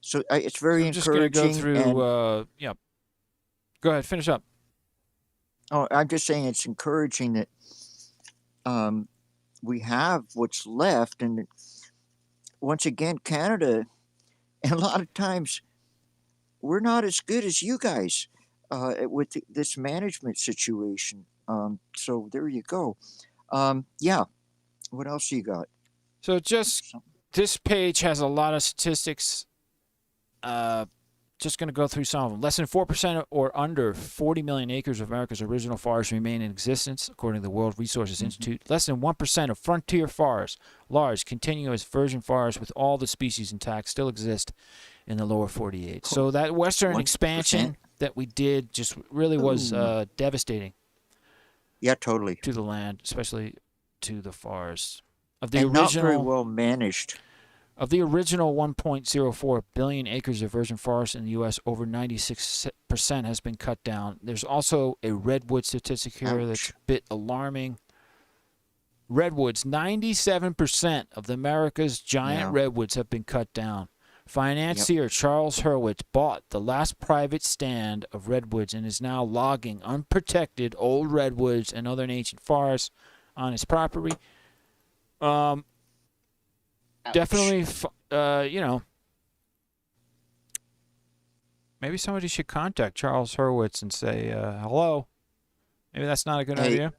So it's very I'm just going to go encouraging. through. Yeah. Go ahead. Finish up. I'm just saying it's encouraging that we have what's left, and once again, Canada, and a lot of times we're not as good as you guys with this management situation. So there you go. Yeah. What else you got? So just this page has a lot of statistics. Just going to go through some of them. Less than 4% or under 40 million acres of America's original forests remain in existence, according to the World Resources Institute. Less than 1% of frontier forests, large, continuous virgin forests with all the species intact, still exist in the lower 48. So that western 1%? expansion that we did just really was devastating. Yeah, totally. To the land, especially to the forests. Of the And original, not very well managed. Of the original 1.04 billion acres of virgin forest in the U.S., over 96% has been cut down. There's also a redwood statistic here that's a bit alarming. Redwoods, 97% of America's giant redwoods have been cut down. Financier Charles Hurwitz bought the last private stand of redwoods and is now logging unprotected old redwoods and other ancient forests on his property. Definitely, maybe somebody should contact Charles Hurwitz and say, hello. Maybe that's not a good idea.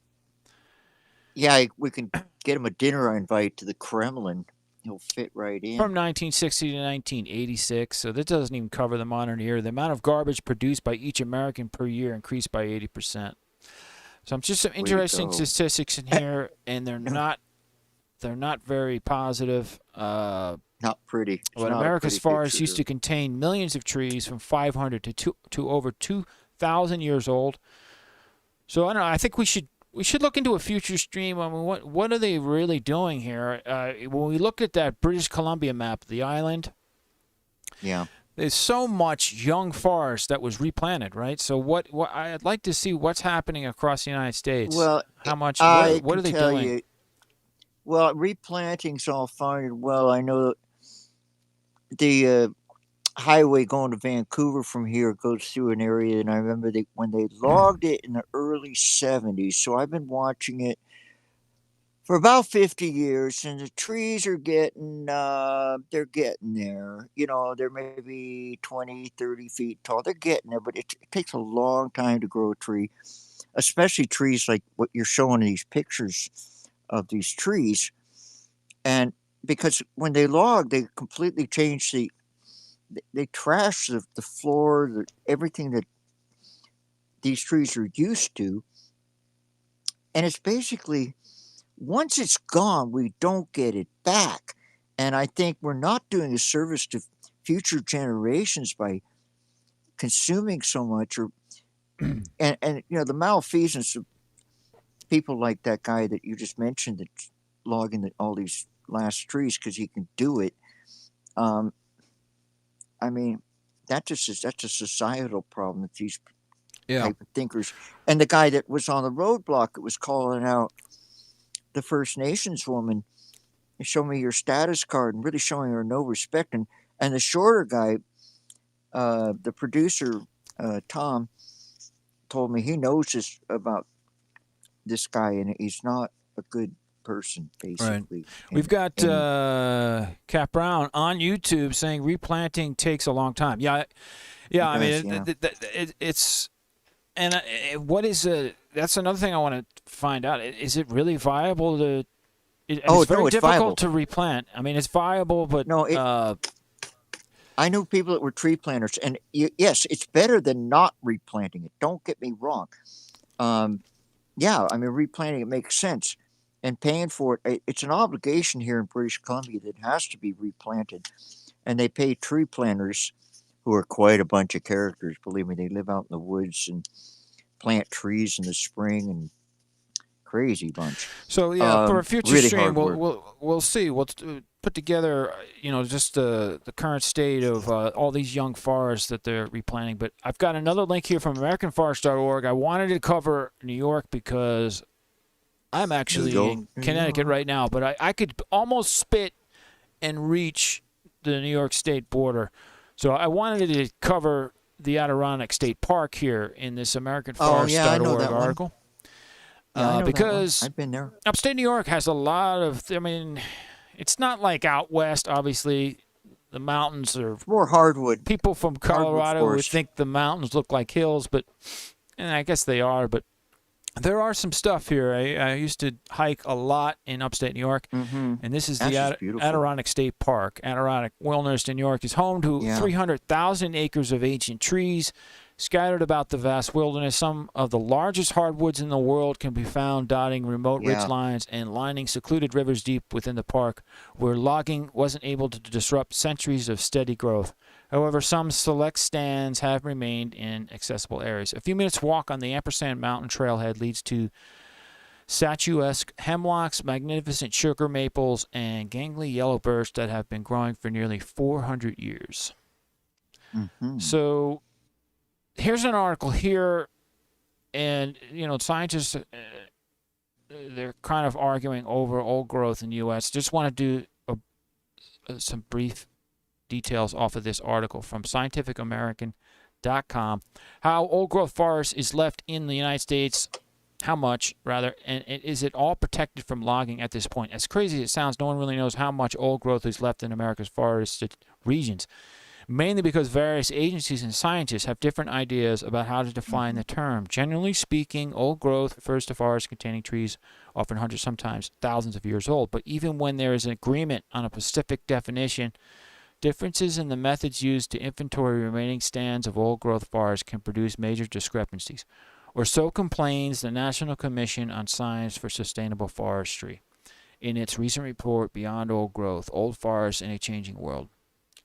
Yeah, we can get him a dinner invite to the Kremlin. He'll fit right in. From 1960 to 1986, so that doesn't even cover the modern era. The amount of garbage produced by each American per year increased by 80%. So just some interesting statistics in here, and they're not very positive. Not pretty. But America's forests used to contain millions of trees from 500 to over 2,000 years old. So I don't know. I think we should look into a future stream. I mean, what are they really doing here? When we look at that British Columbia map of the island, there's so much young forest that was replanted, right? So what I'd like to see what's happening across the United States. Well, How much? I What can are they tell doing? you. Well, replanting's all fine and well. I know the highway going to Vancouver from here goes through an area, and I remember when they logged it in the early '70s. So I've been watching it for about 50 years, and the trees are they're getting there. They're maybe 20, 30 feet tall. They're getting there, but it takes a long time to grow a tree, especially trees like what you're showing in these pictures of these trees. And because when they log, they completely change they trash the floor, everything that these trees are used to. And it's basically, once it's gone, we don't get it back. And I think we're not doing a service to future generations by consuming so much, or and the malfeasance of people like that guy that you just mentioned that's logging all these last trees because he can do it. Um, I mean, that's a societal problem that these Yeah. type of thinkers, and the guy that was on the roadblock that was calling out the First Nations woman, show me your status card, and really showing her no respect. And the shorter guy, the producer, Tom, told me he knows this about this guy, and he's not a good person, basically. We've got and Cap Brown on YouTube saying replanting takes a long time. Yeah. I mean, yeah. it's and what is that's another thing I want to find out. Is it really viable to? It's very difficult viable to replant. I mean, it's viable, but no. I knew people that were tree planters, and yes, it's better than not replanting it. Don't get me wrong. Yeah, I mean, replanting it makes sense, and paying for it. It's an obligation here in British Columbia that has to be replanted, and they pay tree planters, who are quite a bunch of characters. Believe me, they live out in the woods and plant trees in the spring, and crazy bunch. So yeah, for a future really stream, hard work. we'll see. We'll put together, just the current state of all these young forests that they're replanting. But I've got another link here from AmericanForest.org. I wanted to cover New York because I'm actually in Connecticut right now, but I could almost spit and reach the New York State border. So I wanted to cover the Adirondack State Park here in this AmericanForest.org article. Because I've been there. Upstate New York has a lot of, I mean, it's not like out west, obviously. The mountains are more hardwood. People from Colorado would think the mountains look like hills, and I guess they are, but there are some stuff here. I used to hike a lot in upstate New York, and this is the Adirondack State Park. Adirondack Wilderness in New York is home to 300,000 acres of ancient trees scattered about the vast wilderness. Some of the largest hardwoods in the world can be found dotting remote ridge lines and lining secluded rivers deep within the park, where logging wasn't able to disrupt centuries of steady growth. However, some select stands have remained in accessible areas. A few minutes walk on the Ampersand Mountain Trailhead leads to statuesque hemlocks, magnificent sugar maples, and gangly yellow birch that have been growing for nearly 400 years. So here's an article here, and scientists they're kind of arguing over old growth in the U.S. Just want to do some brief details off of this article from scientificamerican.com. How old growth forest is left in the United States, how much rather, and is it all protected from logging at this point? As crazy as it sounds, no one really knows how much old growth is left in America's forested regions, mainly because various agencies and scientists have different ideas about how to define the term. Generally speaking, old growth refers to forests containing trees often hundreds, sometimes thousands of years old. But even when there is an agreement on a specific definition, differences in the methods used to inventory remaining stands of old growth forests can produce major discrepancies. Or so complains the National Commission on Science for Sustainable Forestry in its recent report, Beyond Old Growth, Old Forests in a Changing World.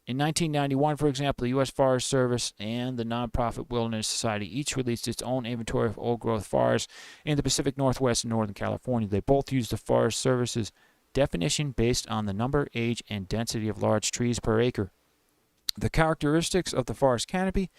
In 1991, for example, the U.S. Forest Service and the nonprofit Wilderness Society each released its own inventory of old growth forests in the Pacific Northwest and Northern California. They both used the Forest Service's definition based on the number, age, and density of large trees per acre. the characteristics of the forest canopy,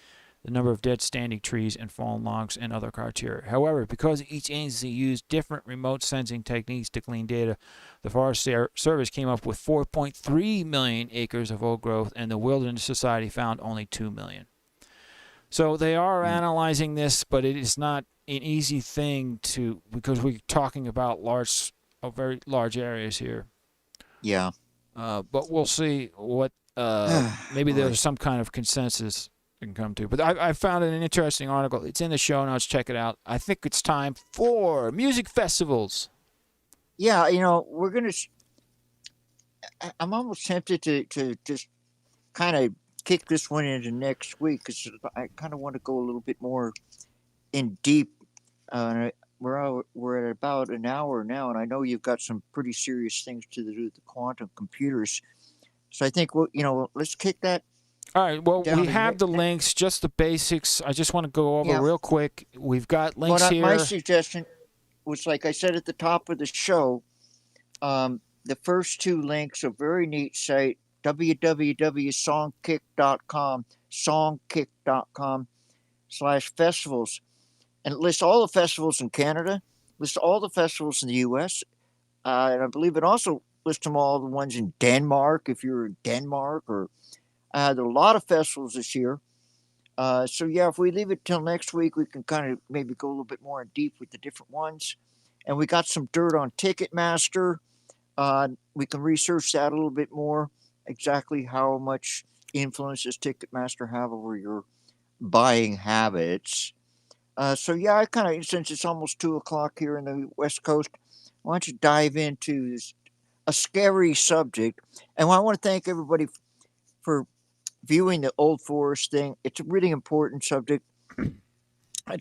the number of dead standing trees and fallen logs, and other criteria. However, because each agency used different remote sensing techniques to glean data, the Forest Service came up with 4.3 million acres of old growth, and the Wilderness Society found only 2 million. So they are analyzing this, but it is not an easy thing to, because we're talking about very large areas here. Yeah. But we'll see what maybe there's some kind of consensus you can come to. But I found an interesting article. It's in the show notes. Check it out. I think it's time for music festivals. Yeah, we're gonna. I'm almost tempted to just kind of kick this one into next week because I kind of want to go a little bit more in deep. We're at about an hour now, and I know you've got some pretty serious things to do with the quantum computers. So I think let's kick that. All right. Well, down we to have ne- the links, just the basics. I just want to go over Yeah. real quick. We've got links here. My suggestion was, like I said at the top of the show, the first two links are very neat site, www.songkick.com, songkick.com/festivals. And it lists all the festivals in Canada, lists all the festivals in the U.S., and I believe it also lists them all, the ones in Denmark, if you're in Denmark, or there are a lot of festivals this year. So yeah, if we leave it till next week, we can kind of maybe go a little bit more in deep with the different ones. And we got some dirt on Ticketmaster. We can research that a little bit more, exactly how much influence does Ticketmaster have over your buying habits. So yeah, I kind of, since it's almost 2 o'clock here in the West Coast, why don't you dive into a scary subject? And I want to thank everybody for viewing the Old Forest thing. It's a really important subject, and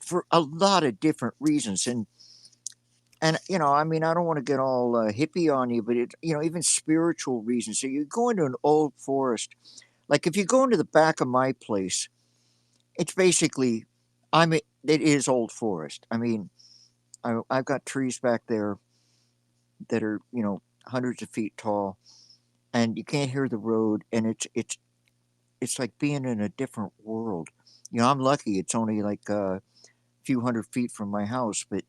for a lot of different reasons. And I mean, I don't want to get all hippie on you, but even spiritual reasons. So you go into an old forest, like if you go into the back of my place, it's basically, it is old forest. I mean, I've got trees back there that are hundreds of feet tall, and you can't hear the road, and it's like being in a different world. I'm lucky; it's only like a few hundred feet from my house, but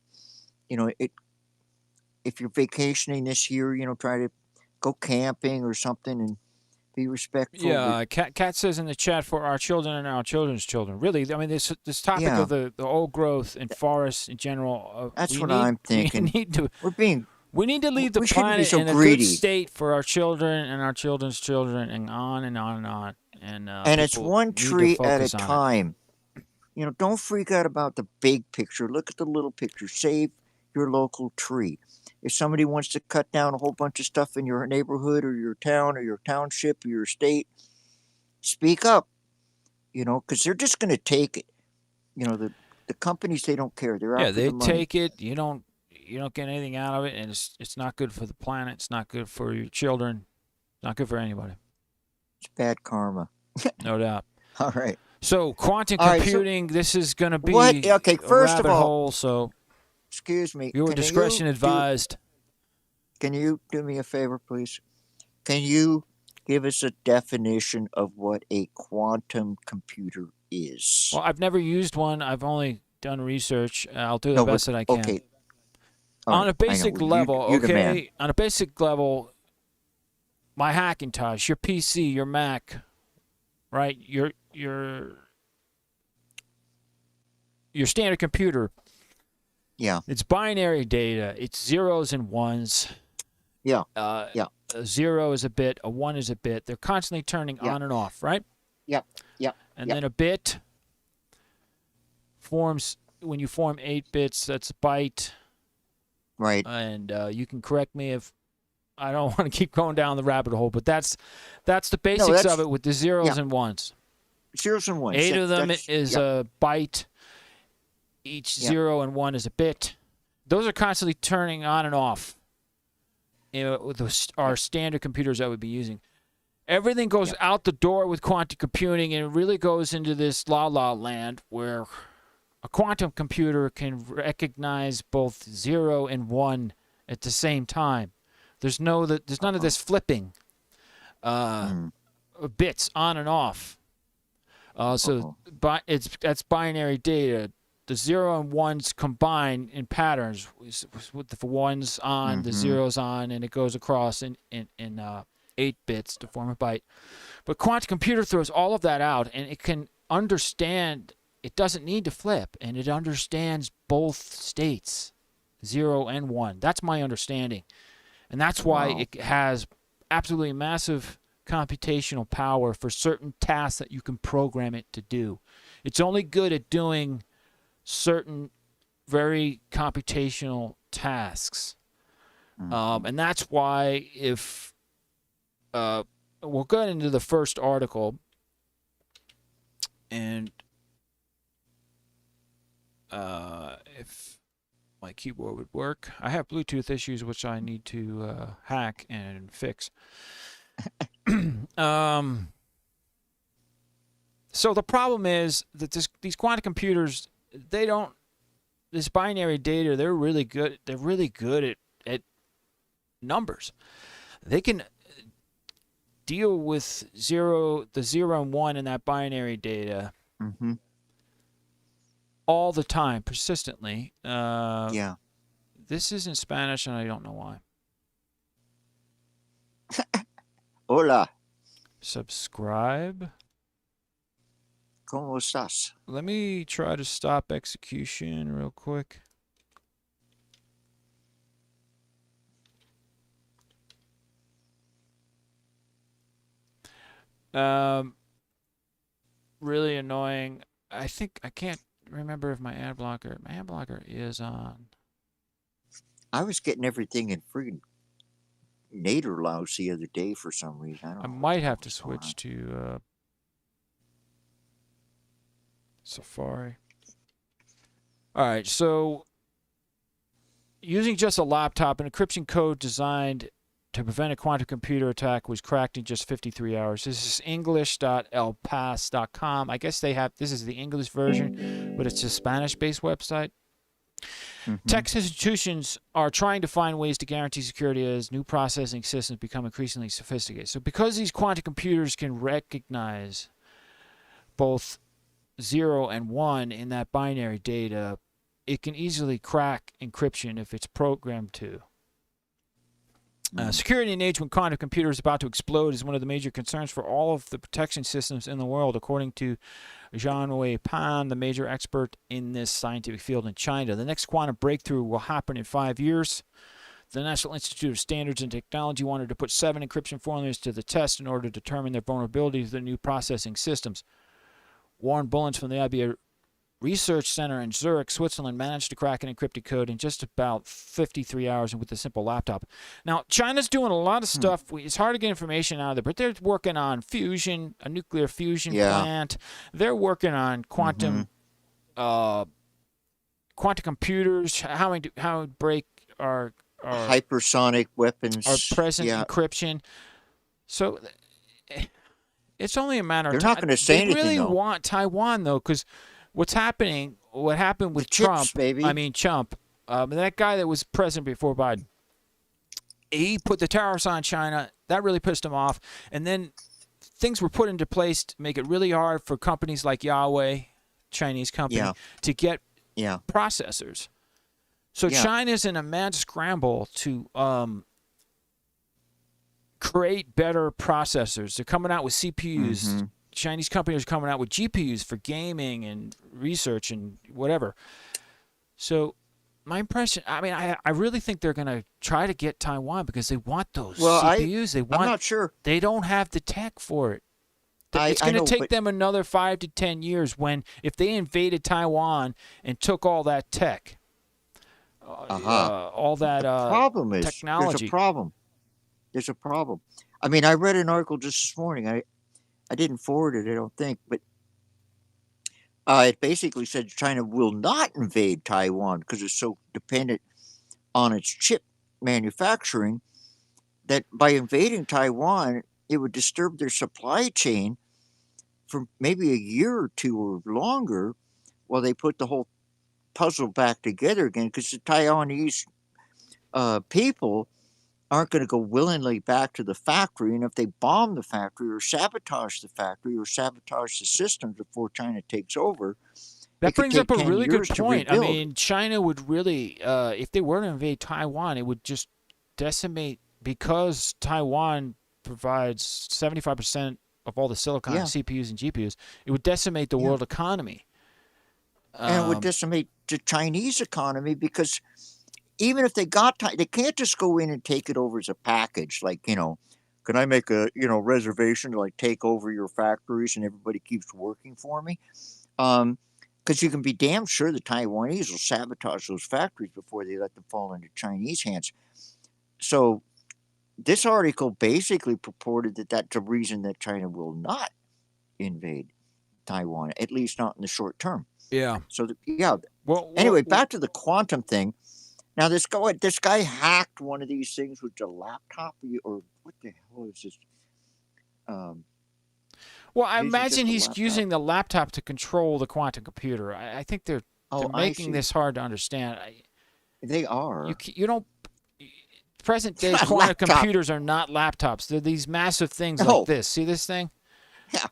if you're vacationing this year, try to go camping or something and be respectful. Yeah, Kat says in the chat, for our children and our children's children. Really, I mean, this topic of the old growth and forests in general. That's what I'm thinking. We need to leave the planet in a good state for our children and our children's children, and on and on and on. And it's one tree at a time. Don't freak out about the big picture. Look at the little picture. Save your local tree. If somebody wants to cut down a whole bunch of stuff in your neighborhood or your town or your township or your state, speak up, because they're just going to take it. The companies, they don't care. They're out for the money. Take it. You don't get anything out of it, and it's not good for the planet. It's not good for your children. It's not good for anybody. It's bad karma. No doubt. All right. So quantum computing, this is going to be Okay, first a rabbit of all, hole, so excuse me. Your discretion advised. Can you do me a favor, please? Can you give us a definition of what a quantum computer is? Well, I've never used one. I've only done research. I'll do the best that I can. Okay. On a basic level, on a basic level, my Hackintosh, your PC, your Mac, right? Your standard computer. Yeah. It's binary data. It's zeros and ones. Yeah. A 0 is a bit. A 1 is a bit. They're constantly turning on and off, right? Yep. And then a bit forms, when you form 8 bits, that's a byte. Right. And you can correct me if I don't want to keep going down the rabbit hole, but that's the basics of it with the zeros and ones. Zeros and ones. 8 of them is a byte. Each 0 and 1 is a bit. Those are constantly turning on and off. With our standard computers that we'd be using. Everything goes out the door with quantum computing, and it really goes into this la-la land where a quantum computer can recognize both 0 and 1 at the same time. There's none of this flipping bits on and off. So that's binary data. The 0 and 1s combine in patterns with the 1s on, the 0s on, and it goes across in 8 bits to form a byte. But quantum computer throws all of that out, and it can understand. It doesn't need to flip, and it understands both states, 0 and 1. That's my understanding. And that's why it has absolutely massive computational power for certain tasks that you can program it to do. It's only good at doing certain very computational tasks. And that's why if we'll go into the first article, and if my keyboard would work. I have Bluetooth issues which I need to hack and fix. So the problem is that these quantum computers, this binary data, they're really good. They're really good at numbers. They can deal with the 0 and 1 in that binary data all the time, persistently. This is in Spanish, and I don't know why. Hola. Subscribe. ¿Cómo estás? Let me try to stop execution real quick. Really annoying. I think I can't remember if my ad blocker is on. I was getting everything in freaking Naderlaus the other day for some reason. I might have to switch to Safari. All right, so using just a laptop, an encryption code designed to prevent a quantum computer attack was cracked in just 53 hours. This is english.elpas.com. I guess this is the English version, but it's a Spanish-based website. Tech institutions are trying to find ways to guarantee security as new processing systems become increasingly sophisticated. So because these quantum computers can recognize both 0 and 1 in that binary data, it can easily crack encryption if it's programmed to. Security in an age when quantum computers are about to explode is one of the major concerns for all of the protection systems in the world, according to Zhang Pan, the major expert in this scientific field in China. The next quantum breakthrough will happen in 5 years. The National Institute of Standards and Technology wanted to put 7 encryption formulas to the test in order to determine their vulnerability to the new processing systems. Warren Bullens from the IBA Research Center in Zurich, Switzerland, managed to crack an encrypted code in just about 53 hours with a simple laptop. Now, China's doing a lot of stuff. It's hard to get information out of there, but they're working on fusion, a nuclear fusion plant. They're working on quantum computers, how to break our hypersonic weapons, our present encryption. So it's only a matter of time. They're not going to say anything. They really though. want Taiwan, though, because what happened with Trump, baby. that guy that was president before Biden, he put the tariffs on China. That really pissed him off. And then things were put into place to make it really hard for companies like Huawei, Chinese company, to get processors. So China's in a mad scramble to create better processors. They're coming out with CPUs. Chinese companies are coming out with GPUs for gaming and research and whatever. So my impression, I really think they're going to try to get Taiwan because they want those CPUs. I'm not sure. They don't have the tech for it. It's going to take them another 5 to 10 years if they invaded Taiwan and took all that tech, all that problem is, technology. There's a problem. I mean, I read an article just this morning. I didn't forward it, I don't think, but it basically said China will not invade Taiwan because it's so dependent on its chip manufacturing that by invading Taiwan, it would disturb their supply chain for maybe a year or 2 or longer while they put the whole puzzle back together again, because the Taiwanese people aren't going to go willingly back to the factory. And if they bomb the factory or sabotage the factory or sabotage the systems before China takes over, That it could brings take up a 10 really good years to point. I rebuild. mean, China would really, if they were to invade Taiwan, it would just decimate, because Taiwan provides 75% of all the silicon Yeah. CPUs and GPUs. It would decimate the Yeah. world economy. And it would decimate the Chinese economy, because even if they they can't just go in and take it over as a package. Like, can I make a, reservation to like take over your factories and everybody keeps working for me? Because you can be damn sure the Taiwanese will sabotage those factories before they let them fall into Chinese hands. So this article basically purported that that's a reason that China will not invade Taiwan, at least not in the short term. Yeah. So Well, anyway, back to the quantum thing. Now this guy hacked one of these things with a laptop, or what the hell is this? well, I Is it just imagine a he's laptop? using the laptop to control the quantum computer. I think they're I making see. this hard to understand. They are. You don't. Present day Not a quantum laptop. computers are not laptops. They're these massive things No. like this. See this thing? Yeah.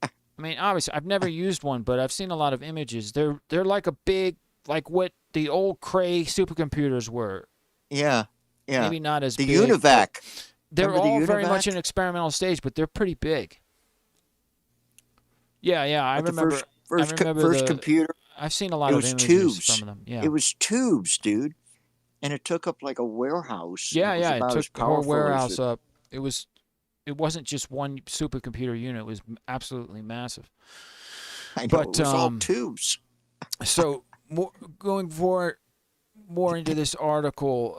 I mean, obviously, I've never used one, but I've seen a lot of images. They're like a big, like what the old Cray supercomputers were. Yeah. Yeah. Maybe not as The big. but UNIVAC. They're Remember the all very much UNIVAC? in experimental stage, but they're pretty big. Yeah, I Like the remember. first I remember first computer. I've seen a lot It of was images tubes. from them. Yeah. It was tubes, dude, and it took up like a warehouse. Yeah, It was it about as took the whole powerful warehouse as up. It wasn't just one supercomputer unit. It was absolutely massive. I know. But It was all tubes. so going forward more into this article,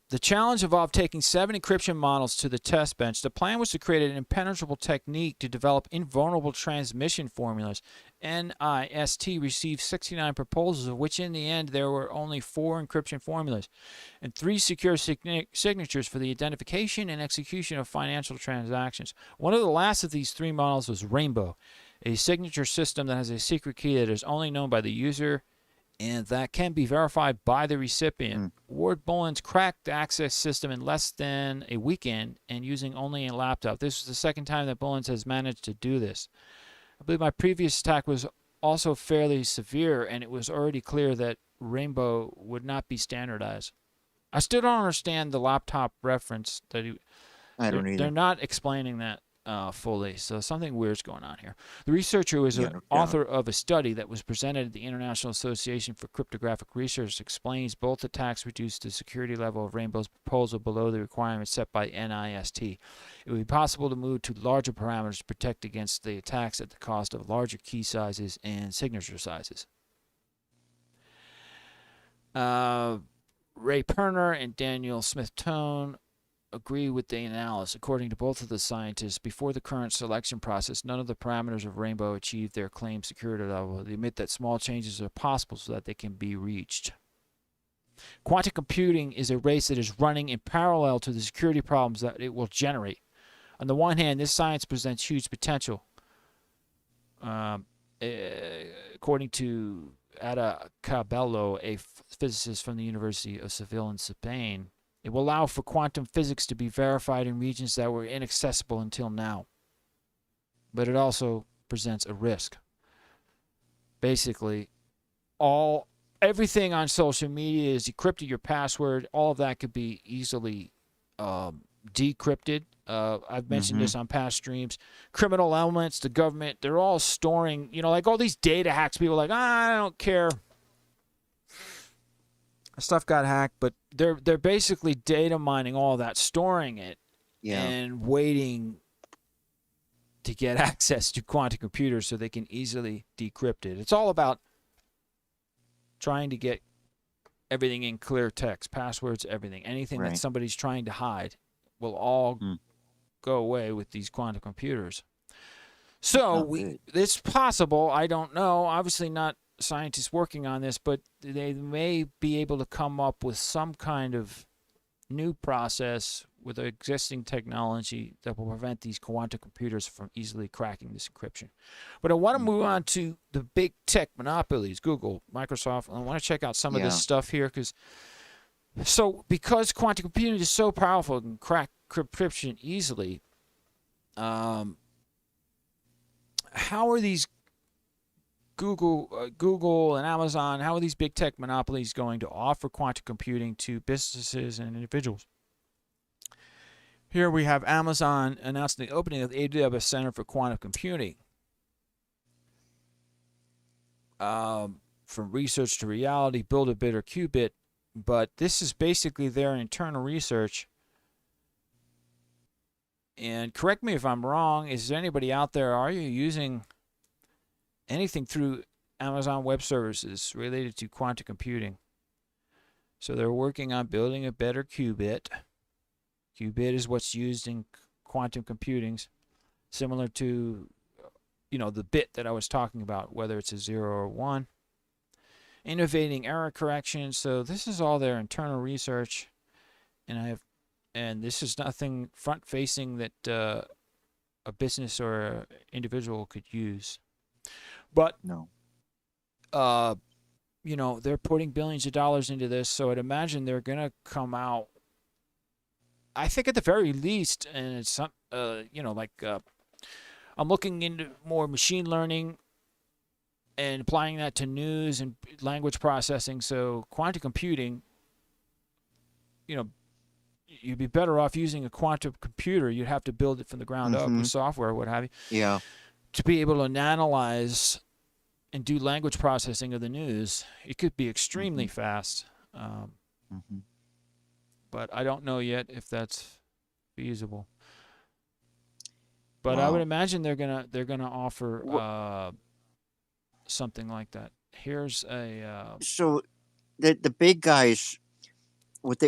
the challenge involved taking 7 encryption models to the test bench. The plan was to create an impenetrable technique to develop invulnerable transmission formulas. NIST received 69 proposals, of which in the end there were only 4 encryption formulas and 3 secure signatures for the identification and execution of financial transactions. One of the last of these 3 models was Rainbow, a signature system that has a secret key that is only known by the user and that can be verified by the recipient. Ward Bullens cracked the access system in less than a weekend and using only a laptop. This is the second time that Bullens has managed to do this. I believe my previous attack was also fairly severe, and it was already clear that Rainbow would not be standardized. I still don't understand the laptop reference. I don't either. They're not explaining that fully, so something weird's going on here. The researcher was an author of a study that was presented at the International Association for Cryptographic Research, explains both attacks reduced the security level of Rainbow's proposal below the requirements set by NIST. It would be possible to move to larger parameters to protect against the attacks at the cost of larger key sizes and signature sizes. Ray Perner and Daniel Smith-Tone agree with the analysis. According to both of the scientists, before the current selection process, none of the parameters of Rainbow achieved their claimed security level. They admit that small changes are possible so that they can be reached. Quantum computing is a race that is running in parallel to the security problems that it will generate. On the one hand, this science presents huge potential. According to Ada Cabello, a physicist from the University of Seville in Spain, it will allow for quantum physics to be verified in regions that were inaccessible until now. But it also presents a risk. Basically, everything on social media is encrypted. Your password, all of that could be easily decrypted. I've mentioned this on past streams. Criminal elements, the government, they're all storing, like all these data hacks. People are like, I don't care. Stuff got hacked, but they're basically data mining all that, storing it, and waiting to get access to quantum computers so they can easily decrypt it. It's all about trying to get everything in clear text, passwords, everything. Anything that somebody's trying to hide will all go away with these quantum computers. So it's possible, I don't know, obviously not scientists working on this, but they may be able to come up with some kind of new process with existing technology that will prevent these quantum computers from easily cracking this encryption. But I want to move on to the big tech monopolies, Google, Microsoft. I want to check out some of this stuff here because So because quantum computing is so powerful and can crack encryption easily, how are these Google and Amazon, how are these big tech monopolies going to offer quantum computing to businesses and individuals? Here we have Amazon announcing the opening of the AWS Center for Quantum Computing. From research to reality, build a bit or qubit. But this is basically their internal research. And correct me if I'm wrong, is there anybody out there, are you using anything through Amazon Web Services related to quantum computing? So they're working on building a better qubit. Qubit is what's used in quantum computing, similar to, the bit that I was talking about, whether it's a 0 or 1. Innovating error correction. So this is all their internal research, and this is nothing front-facing that a business or an individual could use. But No. They're putting billions of dollars into this, so I'd imagine they're gonna come out. I think at the very least, and it's some, I'm looking into more machine learning and applying that to news and language processing. So quantum computing, you'd be better off using a quantum computer. You'd have to build it from the ground up with software, what have you. Yeah. To be able to analyze and do language processing of the news, it could be extremely fast. But I don't know yet if that's feasible. But I would imagine they're gonna offer something like that. Here's a So the big guys, what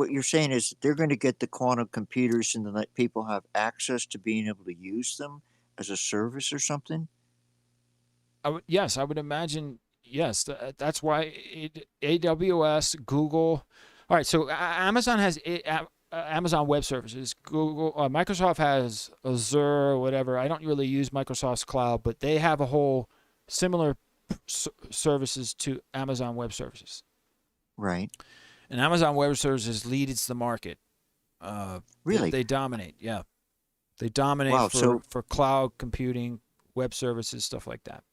you're saying is they're going to get the quantum computers and then let people have access to being able to use them as a service or something. yes, I would imagine. Yes, that's why AWS, Google. All right, so Amazon has Amazon Web Services. Google, Microsoft has Azure, whatever. I don't really use Microsoft's cloud, but they have a whole similar services to Amazon Web Services. Right. And Amazon Web Services leads the market. Really? They dominate. Yeah, they dominate for cloud computing, web services, stuff like that.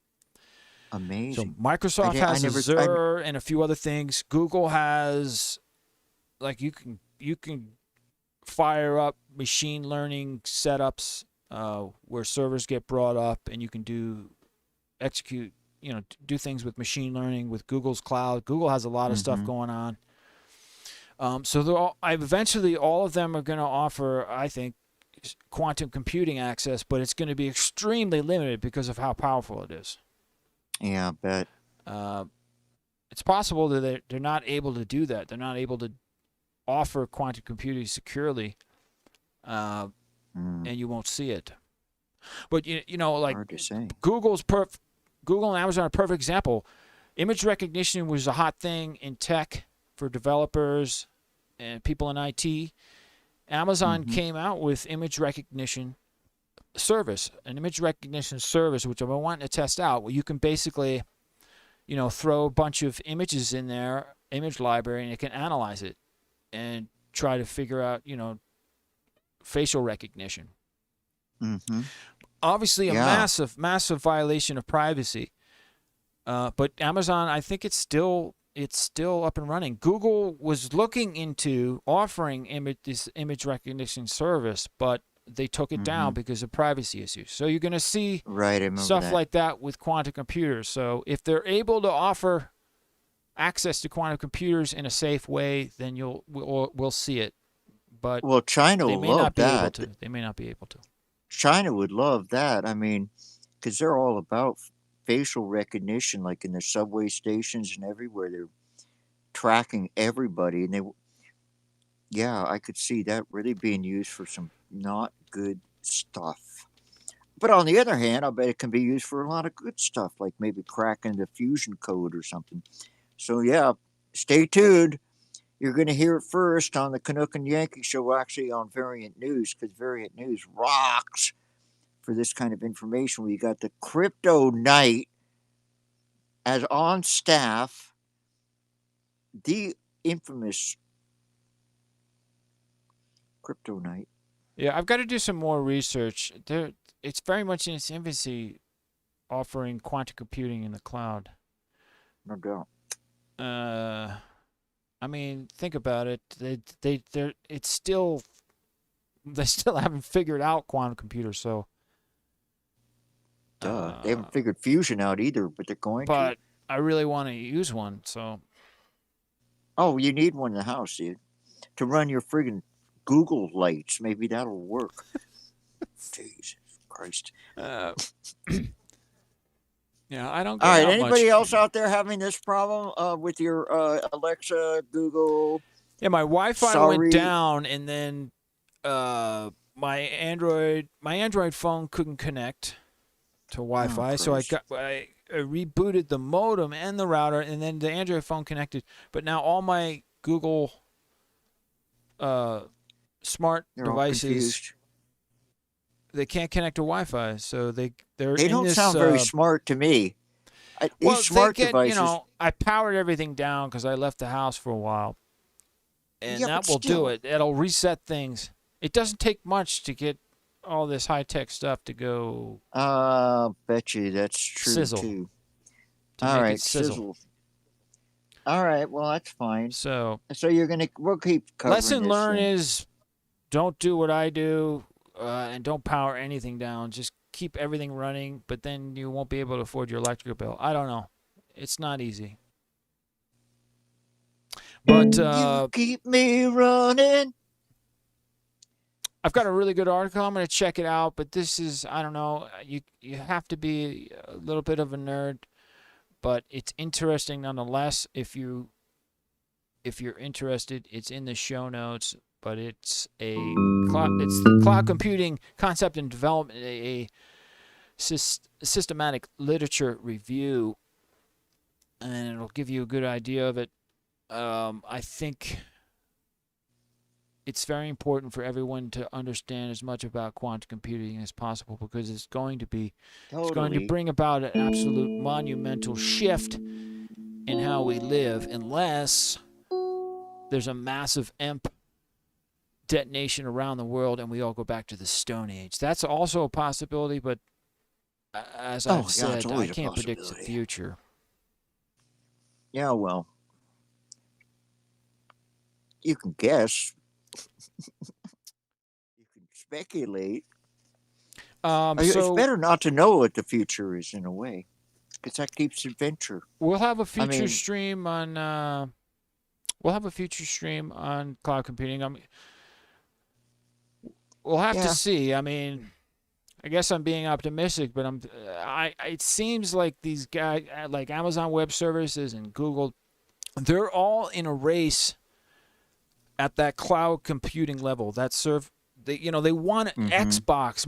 So Amazing. Microsoft has Azure and a few other things. Google has, like, you can fire up machine learning setups where servers get brought up, and you can do things with machine learning with Google's cloud. Google has a lot of stuff going on. So eventually all of them are going to offer, I think, quantum computing access, but it's going to be extremely limited because of how powerful it is. Yeah, I bet. It's possible that they're not able to do that. They're not able to offer quantum computing securely, and you won't see it. But like Hard to say. Google and Amazon are a perfect example. Image recognition was a hot thing in tech for developers and people in IT. Amazon came out with image recognition service, an image recognition service, which I'm wanting to test out, where you can basically, throw a bunch of images in there, image library, and it can analyze it and try to figure out, facial recognition. Obviously, a massive violation of privacy. But Amazon, I think it's still up and running. Google was looking into offering this image recognition service, but they took it down because of privacy issues. So you're going to see stuff like that with quantum computers. So if they're able to offer access to quantum computers in a safe way, then we'll see it. But China will love that. They may not be able to. China would love that. I mean, because they're all about facial recognition, like in the subway stations and everywhere. They're tracking everybody, and I could see that really being used for some not good stuff. But on the other hand, I bet it can be used for a lot of good stuff, like maybe cracking the fusion code or something. So stay tuned. You're going to hear it first on the Canuck and Yankee show, actually on Variant News, because Variant News rocks for this kind of information. We got the Crypto Knight as on staff, the infamous crypto night. Yeah, I've got to do some more research. It's very much in its infancy, offering quantum computing in the cloud. No doubt. I mean, think about it. It's still, they still haven't figured out quantum computers. So, They haven't figured fusion out either, but they're going to. but I really want to use one. So, Oh, you need one in the house, dude, to run your friggin' Google lights. Maybe that'll work. Jesus Christ. yeah, I don't. All Get right. out Anybody much. else out there having this problem with your Alexa, Google? Yeah, my Wi-Fi Sorry. went down, and then my Android phone couldn't connect to Wi-Fi, so I rebooted the modem and the router, and then the Android phone connected. But now all my Google smart They're all devices, confused. they can't connect to Wi-Fi, so they're They in don't this, sound very smart to me. well, These smart they get, devices. I powered everything down because I left the house for a while, and Yeah, that but will do still. it. It'll reset things. It doesn't take much to get all this high-tech stuff to go Bet you that's true sizzle. too. To All make right, it sizzle. All right, well that's fine. So So we'll keep covering lesson this learned thing. is don't do what I do, and don't power anything down. Just keep everything running, but then you won't be able to afford your electric bill. I don't know. It's not easy. But You keep me running. I've got a really good article. I'm going to check it out, but this is, I don't know, you have to be a little bit of a nerd, but it's interesting nonetheless. If you're interested, it's in the show notes, but it's the cloud computing concept and development, a systematic literature review, and it'll give you a good idea of it. I think it's very important for everyone to understand as much about quantum computing as possible, because it's going to bring about an absolute monumental shift in how we live, unless there's a massive EMP detonation around the world and we all go back to the Stone Age. That's also a possibility, but as I've said, I can't predict the future. Yeah, well, you can guess. You can speculate. It's better not to know what the future is in a way, because that keeps adventure. We'll have a future stream on. Cloud computing. We'll have to see. I mean, I guess I'm being optimistic, but it seems like these guys, like Amazon Web Services and Google, they're all in a race at that cloud computing level. They want Xbox,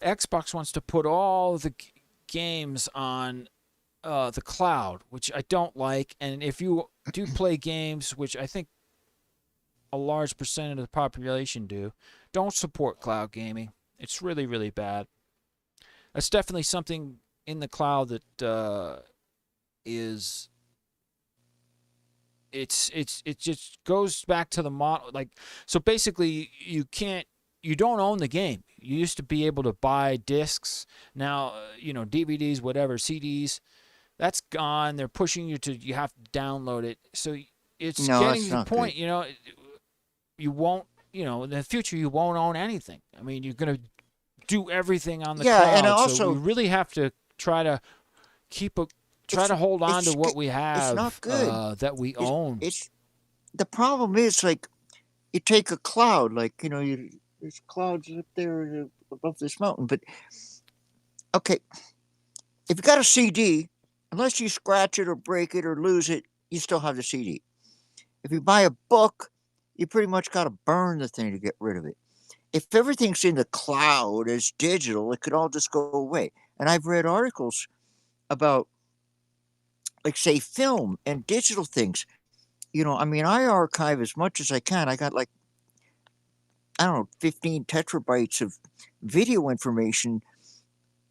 Xbox wants to put all the games on the cloud, which I don't like. And if you do play games, which I think a large percent of the population don't support cloud gaming. It's really, really bad. That's definitely something in the cloud that is. It just goes back to the model. Like, so basically, you don't own the game. You used to be able to buy discs. Now, DVDs, whatever, CDs, that's gone. They're pushing you have to download it. So it's getting to the point, you won't, in the future, you won't own anything. I mean, you're going to do everything on the cloud. And also, so we really have to try to hold on to what we have. It's not good. That we own. The problem is, like, you take a cloud, like, there's clouds up there above this mountain, but okay, if you got a CD, unless you scratch it or break it or lose it, you still have the CD. If you buy a book, you pretty much got to burn the thing to get rid of it. If everything's in the cloud as digital, it could all just go away. And I've read articles about, like, say, film and digital things. I archive as much as I can. I got, like, 15 terabytes of video information,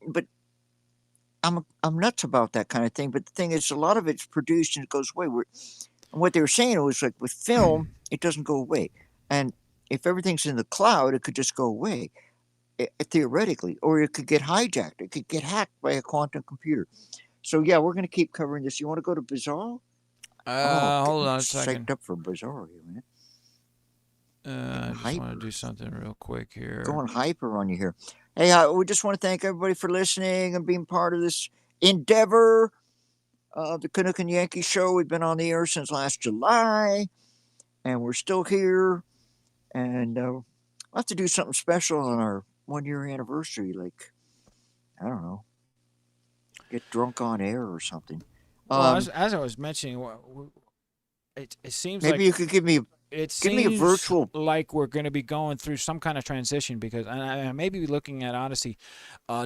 but I'm nuts about that kind of thing. But the thing is, a lot of it's produced and it goes away. And what they were saying was, like, with film, it doesn't go away. And if everything's in the cloud, it could just go away, theoretically, or it could get hijacked. It could get hacked by a quantum computer. So yeah, we're going to keep covering this. You want to go to Bizarro? Oh, Hold getting on a psyched second. up for Bizarro here, man. I just want to do something real quick here. Going hyper on you here. Hey, we just want to thank everybody for listening and being part of this endeavor. The Canuck and Yankee show. We've been on the air since last July, and we're still here. And we'll have to do something special on our 1 year anniversary. Like, I don't know, get drunk on air or something. Well, as I was mentioning, it seems maybe like you could give me a virtual. like we're going to be going through some kind of transition because I may be looking at Odyssey.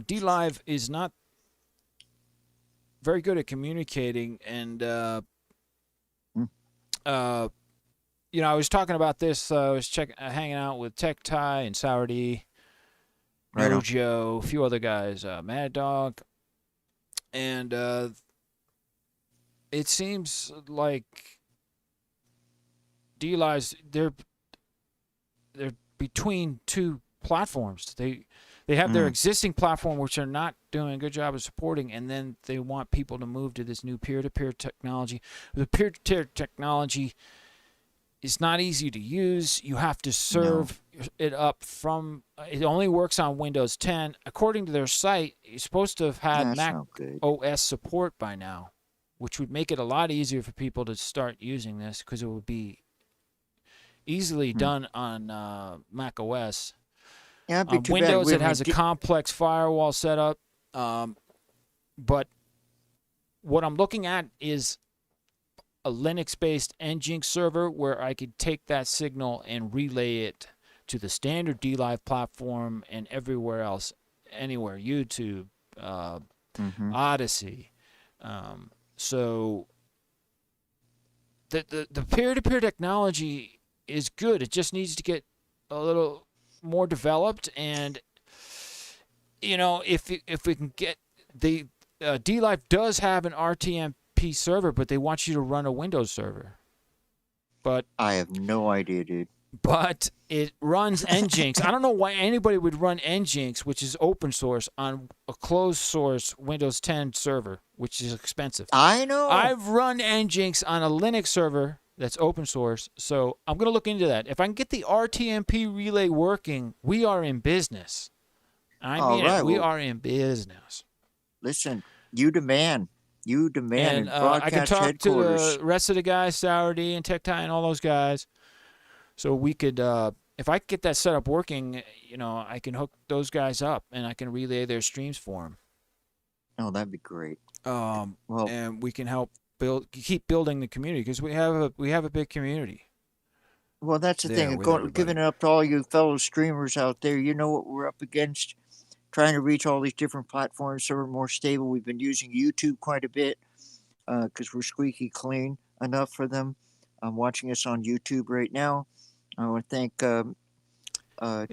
D Live is not very good at communicating, and I was talking about this. I was hanging out with Tech Ty and Sour D, Right on. Joe, a few other guys, Mad Dog, and it seems like D Live's they're between two platforms. They have their existing platform, which they're not doing a good job of supporting, and then they want people to move to this new peer-to-peer technology. The peer-to-peer technology is not easy to use. You have to serve it up from. It only works on Windows 10. According to their site, you're supposed to have had Mac OS support by now, which would make it a lot easier for people to start using this because it would be easily done on Mac OS. Yeah, it'd be too Windows, bad. it has a complex firewall setup. But what I'm looking at is a Linux-based Nginx server where I could take that signal and relay it to the standard DLive platform and everywhere else, anywhere, YouTube, Odyssey. So the peer-to-peer technology is good. It just needs to get a little more developed, and if we can get the DLive does have an RTMP server, but they want you to run a Windows server. But I have no idea, dude. But it runs Nginx. I don't know why anybody would run Nginx, which is open source, on a closed source Windows 10 server, which is expensive. I know. I've run Nginx on a Linux server that's open source, so I'm going to look into that. If I can get the RTMP relay working, we are in business. We are in business. Listen, you demand. You demand. And I can talk to the rest of the guys, Sour D and Tech Tie and all those guys. So we could, if I could get that setup working, I can hook those guys up and I can relay their streams for them. Oh, that'd be great. And we can help keep building the community because we have a big community. Well, that's the thing. Giving it up to all you fellow streamers out there. You know what we're up against. Trying to reach all these different platforms so we're more stable. We've been using YouTube quite a bit because we're squeaky clean enough for them. I'm watching us on YouTube right now. I want to thank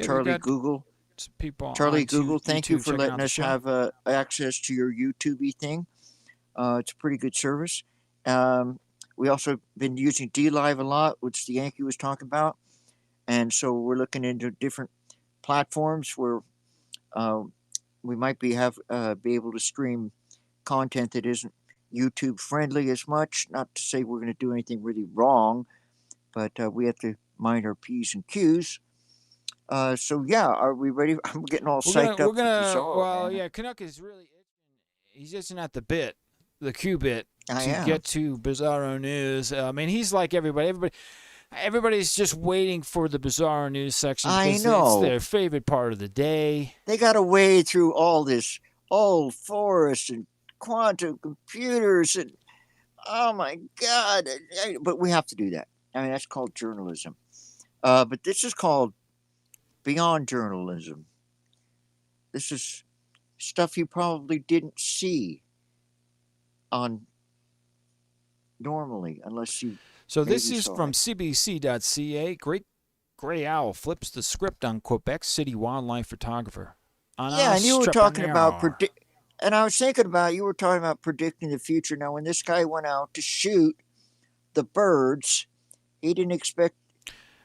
Charlie Google. Charlie Google, thank you for letting us have access to your YouTube thing. It's a pretty good service. We also been using DLive a lot, which the Yankee was talking about. And so we're looking into different platforms where we might be able to stream content that isn't YouTube friendly as much. Not to say we're going to do anything really wrong, but we have to mind our P's and Q's. So yeah, are we ready? I'm getting all psyched up. Canuck is really he's itching at the Q bit to get to Bizarro News. I mean, he's like everybody. Everybody's just waiting for the Bizarro News section. I know. It's their favorite part of the day. They got to wade through all this old forest and quantum computers and oh my God. But we have to do that. I mean, that's called journalism. But this is called beyond journalism. This is stuff you probably didn't see on normally unless you. So this is from cbc.ca. Great Gray Owl flips the script on Quebec City wildlife photographer. And you were talking about and I was thinking about you were talking about predicting the future. Now, when this guy went out to shoot the birds, he didn't expect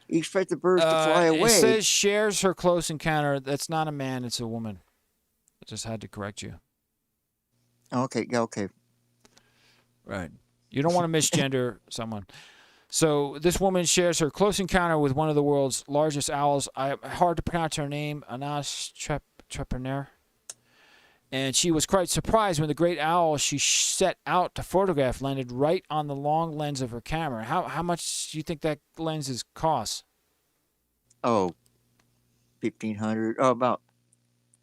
You expect the birds to fly It away. says shares her close encounter. That's not a man, it's a woman. I just had to correct you. Okay, yeah, okay. Right. You don't want to misgender someone. So this woman shares her close encounter with one of the world's largest owls. Hard to pronounce her name, Anas Trepreneur. And she was quite surprised when the great owl she set out to photograph landed right on the long lens of her camera. How much do you think that lens costs? Oh, 1,500. Oh, about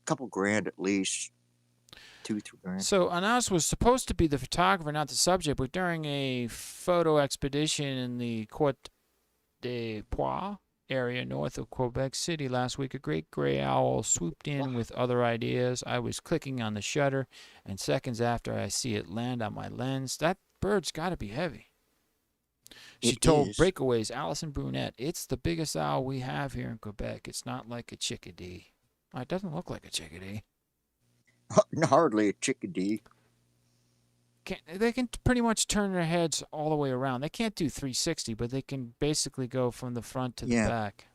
a couple grand at least. 2-3 grand. So Anas was supposed to be the photographer, not the subject, but during a photo expedition in the Côte d'Ivoire area north of Quebec City last week, a great gray owl swooped in with other ideas. I was clicking on the shutter, and seconds after I see it land on my lens. That bird's got to be heavy. She told Breakaways Allison Brunette, "It's the biggest owl we have here in Quebec. It's not like a chickadee." It doesn't look like a chickadee. Hardly a chickadee. They can pretty much turn their heads all the way around. They can't do 360, but they can basically go from the front to the back.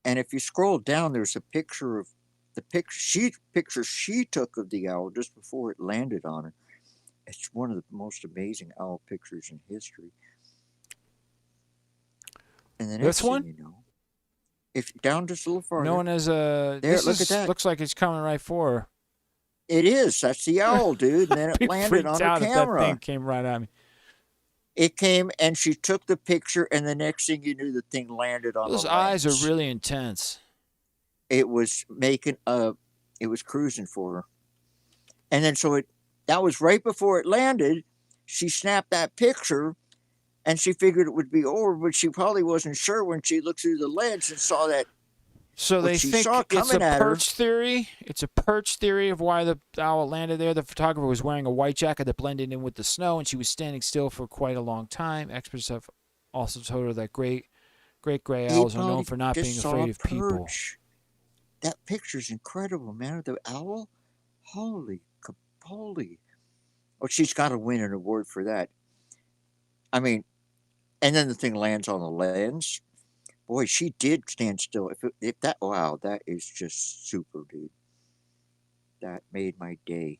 And if you scroll down, there's a picture of the picture she took of the owl just before it landed on her. It's one of the most amazing owl pictures in history. And the next This one? thing you know, if down just a little farther, Known as there, look at that. Looks like it's coming right for her. It is. That's the owl, dude. And then it landed on her out camera. If that thing came right at me. It came and she took the picture, and the next thing you knew, the thing landed on Those the eyes lens. are really intense. It was making it was cruising for her. And then that was right before it landed. She snapped that picture, and she figured it would be over, but she probably wasn't sure when she looked through the lens and saw that. So they think it's a perch theory. It's a perch theory of why the owl landed there. The photographer was wearing a white jacket that blended in with the snow, and she was standing still for quite a long time. Experts have also told her that great gray owls are known for not being afraid of people. That picture's incredible, man. The owl? Holy capoly. Oh, she's got to win an award for that. I mean, and then the thing lands on the lens. Boy, she did stand still. Wow, that is just super, dude. That made my day.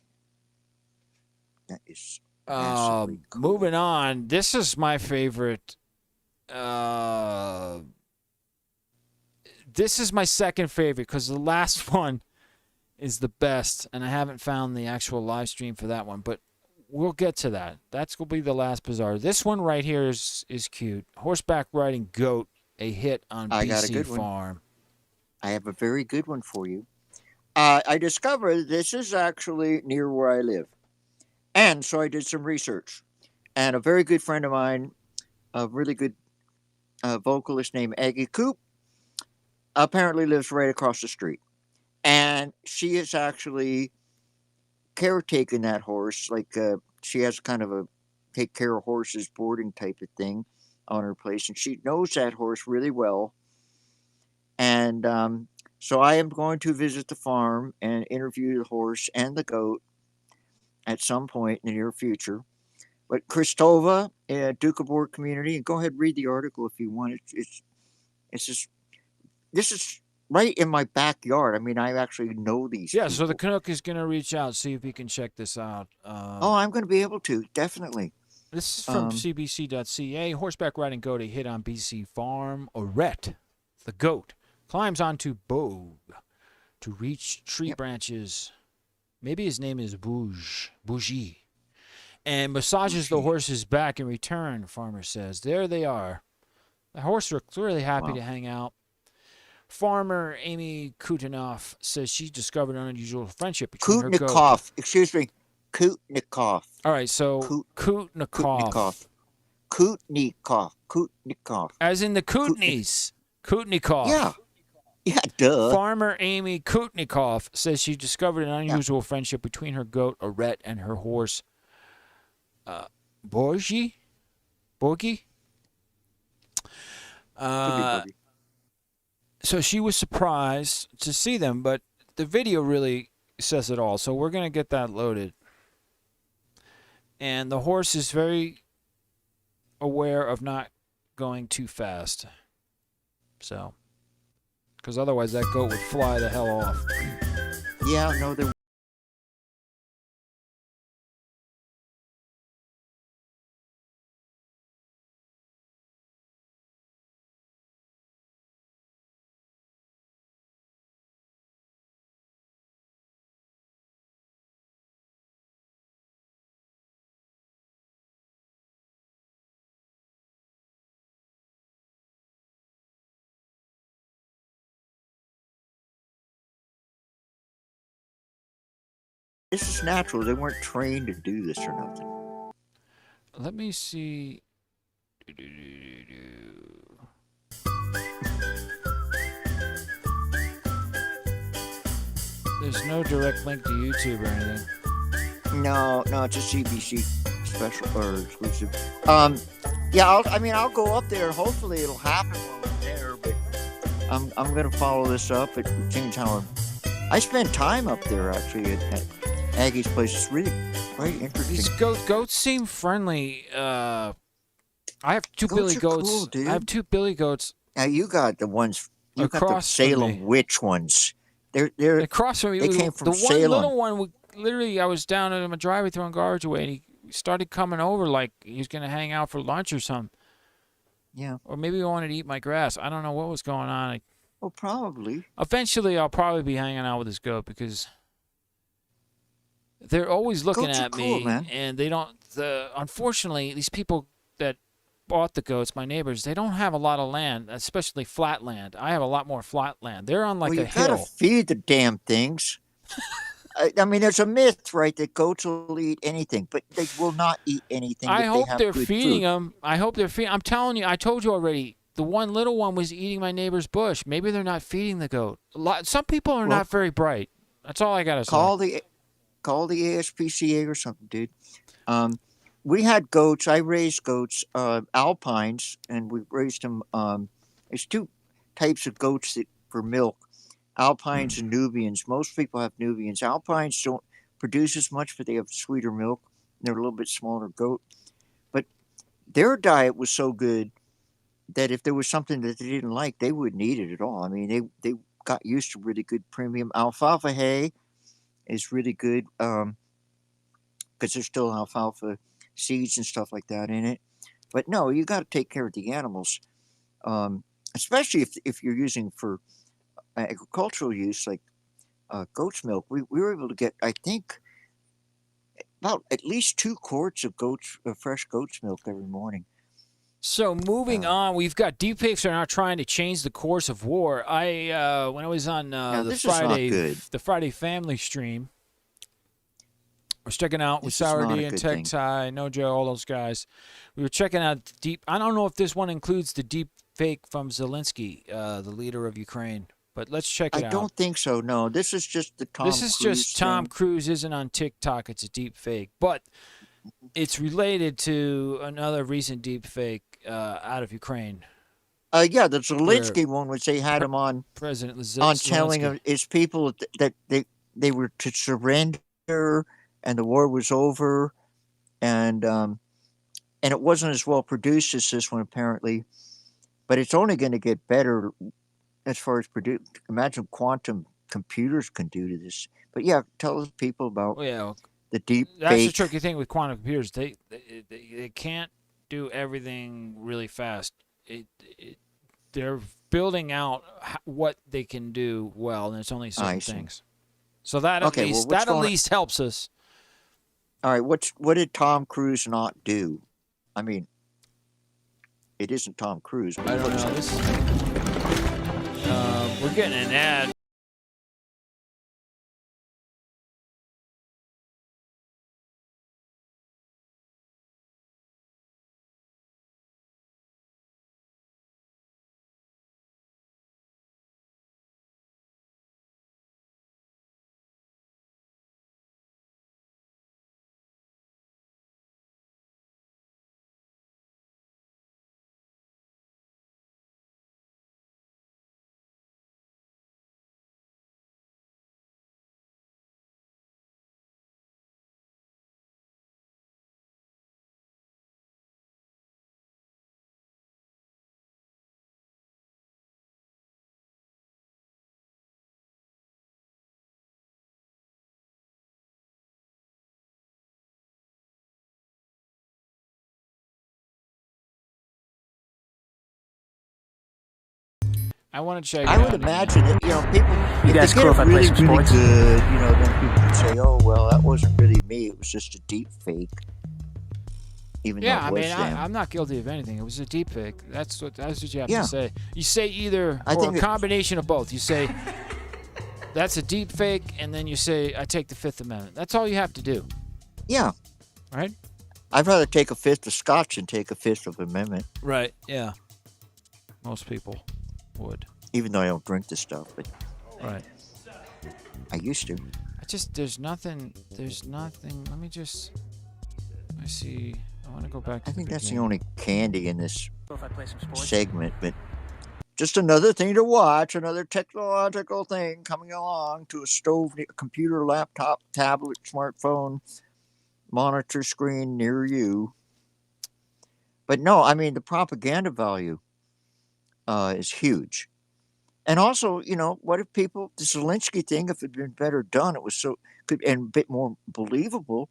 That is massively cool. Moving on. This is my favorite. This is my second favorite because the last one is the best, and I haven't found the actual live stream for that one, but we'll get to that. That's going to be the last bizarre. This one right here is cute. Horseback riding goat. A hit on BC Farm. I have a very good one for you. I discovered this is actually near where I live. And so I did some research. And a very good friend of mine, a really good vocalist named Aggie Coop, apparently lives right across the street. And she is actually caretaking that horse. Like she has kind of a take care of horses boarding type of thing on her place, and she knows that horse really well. And so I am going to visit the farm and interview the horse and the goat at some point in the near future. But Kristova, Dukeborg community, and go ahead and read the article if you want. It's just this is right in my backyard. I mean, I actually know these. Yeah, people. so the Canuck is going to reach out, see if he can check this out. I'm going to be able to, definitely. This is from cbc.ca. Horseback riding goat a hit on BC Farm. Orette, the goat, climbs onto Bogue to reach tree branches. Maybe his name is Bougie. And massages the horse's back in return, farmer says. There they are. The horse looks really happy to hang out. Farmer Amy Kutinoff says she discovered an unusual friendship between her goat. Excuse me. Kutnikov. All right, so Kutnikov. Kutnikov. As in the Kootenays. Kutnikov. Yeah. Yeah, duh. Farmer Amy Kutnikov says she discovered an unusual friendship between her goat, Orette, and her horse, Borgie? So she was surprised to see them, but the video really says it all. So we're going to get that loaded. And the horse is very aware of not going too fast. So, because otherwise that goat would fly the hell off. Yeah, no, there. This is natural. They weren't trained to do this or nothing. Let me see. There's no direct link to YouTube or anything. No, it's a CBC special or exclusive. Yeah, I'll go up there. Hopefully, it'll happen while I'm there. But I'm gonna follow this up at King Tower. I spent time up there actually at Aggie's place. It's really quite interesting. These goats seem friendly. I have two Goats billy are goats. cool, dude. I have two billy goats. Now you got the ones. You got the Across from me. Salem witch ones. They're Across from me, they came from the one Salem. little one. Literally, I was down at my driveway throwing garbage away, and he started coming over like he was gonna hang out for lunch or something. Yeah. Or maybe he wanted to eat my grass. I don't know what was going on. Well, probably. Eventually, I'll probably be hanging out with this goat because they're always looking Goats are at cool, me, man. and they don't. Unfortunately, these people that bought the goats, my neighbors, they don't have a lot of land, especially flat land. I have a lot more flat land. They're on like Well, a you gotta hill. feed the damn things. I mean, there's a myth, right, that goats will eat anything, but they will not eat anything I if hope they have they're good feeding food. them. I hope they're feeding. I'm telling you, I told you already. The one little one was eating my neighbor's bush. Maybe they're not feeding the goat. Some people are Well, not very bright. That's all I gotta say. Call the ASPCA or something, dude. We had goats. I raised goats, alpines, and we raised them. There's two types of goats for milk: alpines and Nubians. Most people have Nubians. Alpines don't produce as much, but they have sweeter milk. They're a little bit smaller goat, but their diet was so good that if there was something that they didn't like, they wouldn't eat it at all. I mean, they got used to really good premium alfalfa hay is really good because there's still alfalfa seeds and stuff like that in it. But no, you got to take care of the animals, especially if you're using for agricultural use like goat's milk. We were able to get, I think, about at least 2 quarts of fresh goat's milk every morning. So moving on, we've got deepfakes are now trying to change the course of war. When I was on the this is not good. Friday family stream, I was checking out with This is not a Sourdy and good thing. Texai, No Joe, all those guys. We were checking out I don't know if this one includes the deep fake from Zelensky, the leader of Ukraine, but let's check it I out. don't think so. No, this is just the Tom. This is Cruise just Tom thing. Cruise isn't on TikTok. It's a deep fake, but it's related to another recent deep fake out of Ukraine. Yeah, the Zelensky one, which they had him on President telling Zelensky. his people that they were to surrender and the war was over, and it wasn't as well produced as this one apparently, but it's only going to get better as far as produce. Imagine quantum computers can do to this. But yeah, tell the people about the deep That's fake. the tricky thing with quantum computers. They can't do everything really fast. They're building out what they can do well, and it's only certain things. So that at least helps us. All right, what did Tom Cruise not do? I mean, it isn't Tom Cruise. But I don't know. We're getting an ad. I want to check it I out. would imagine that, people, You if guys they cool get if it I play really, some really sports? good, then people can say, oh, well, that wasn't really me. It was just a deep fake, even though Yeah, it I was mean, them. I'm not guilty of anything. It was a deep fake. That's what you have to Yeah. say. You say either I or a think combination of both. You say that's a deep fake, and then you say I take the Fifth Amendment. That's all you have to do, Yeah. right? I'd rather take a fifth of scotch than take a fifth of amendment, Right. Yeah. Most people would. even though I don't drink the stuff, but Right. I used to. There's nothing. Let me see. I want to go back to I think the that's the beginning. only candy in this Cool if I play some sports? segment, but just another thing to watch, another technological thing coming along to a stove, a computer, laptop, tablet, smartphone, monitor screen near you. But no, I mean, the propaganda value is huge. And also, what if the Zelensky thing, if it had been better done, it was and a bit more believable,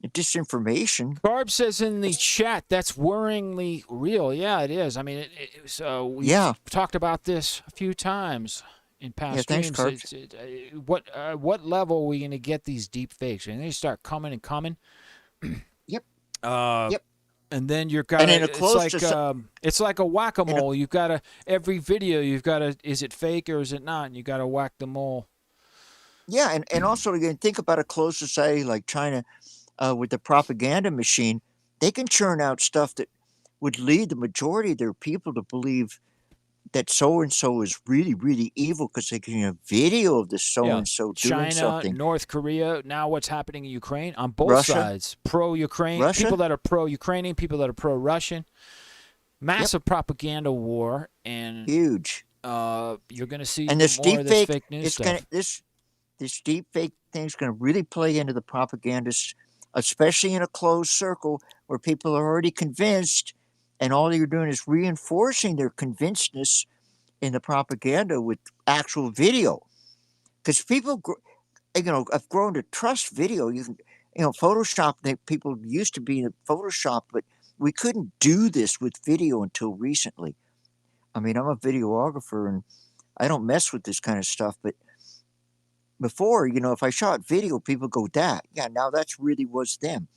disinformation. Barb says in the chat that's worryingly real. Yeah, it is. I mean, we've Yeah. talked about this a few times in past Yeah, thanks, streams. Carbs. What level are we going to get these deep fakes? And they start coming and coming. Yep. Yep. And then you're got And in a it's close like to it's like a whack-a-mole. You've got to every video. You've got to is it fake or is it not? And you got to whack the mole. Yeah, and also, again, think about a closed society like China with the propaganda machine. They can churn out stuff that would lead the majority of their people to believe that so-and-so is really, really evil because they can have video of the so-and-so doing China, something. North Korea, now what's happening in Ukraine on both Russia. sides. Pro-Ukraine, Russia. people that are pro-Ukrainian, people that are pro-Russian. Massive propaganda war, and Huge. you're going to see And this more deep of this fake, fake news it's stuff. gonna this deep fake thing's gonna really play into the propagandists, especially in a closed circle where people are already convinced, and all you're doing is reinforcing their convincedness in the propaganda with actual video. Because people, have grown to trust video. Photoshop. People used to be in Photoshop, but we couldn't do this with video until recently. I mean, I'm a videographer and I don't mess with this kind of stuff, but before, if I shot video, people go, now that's really was them.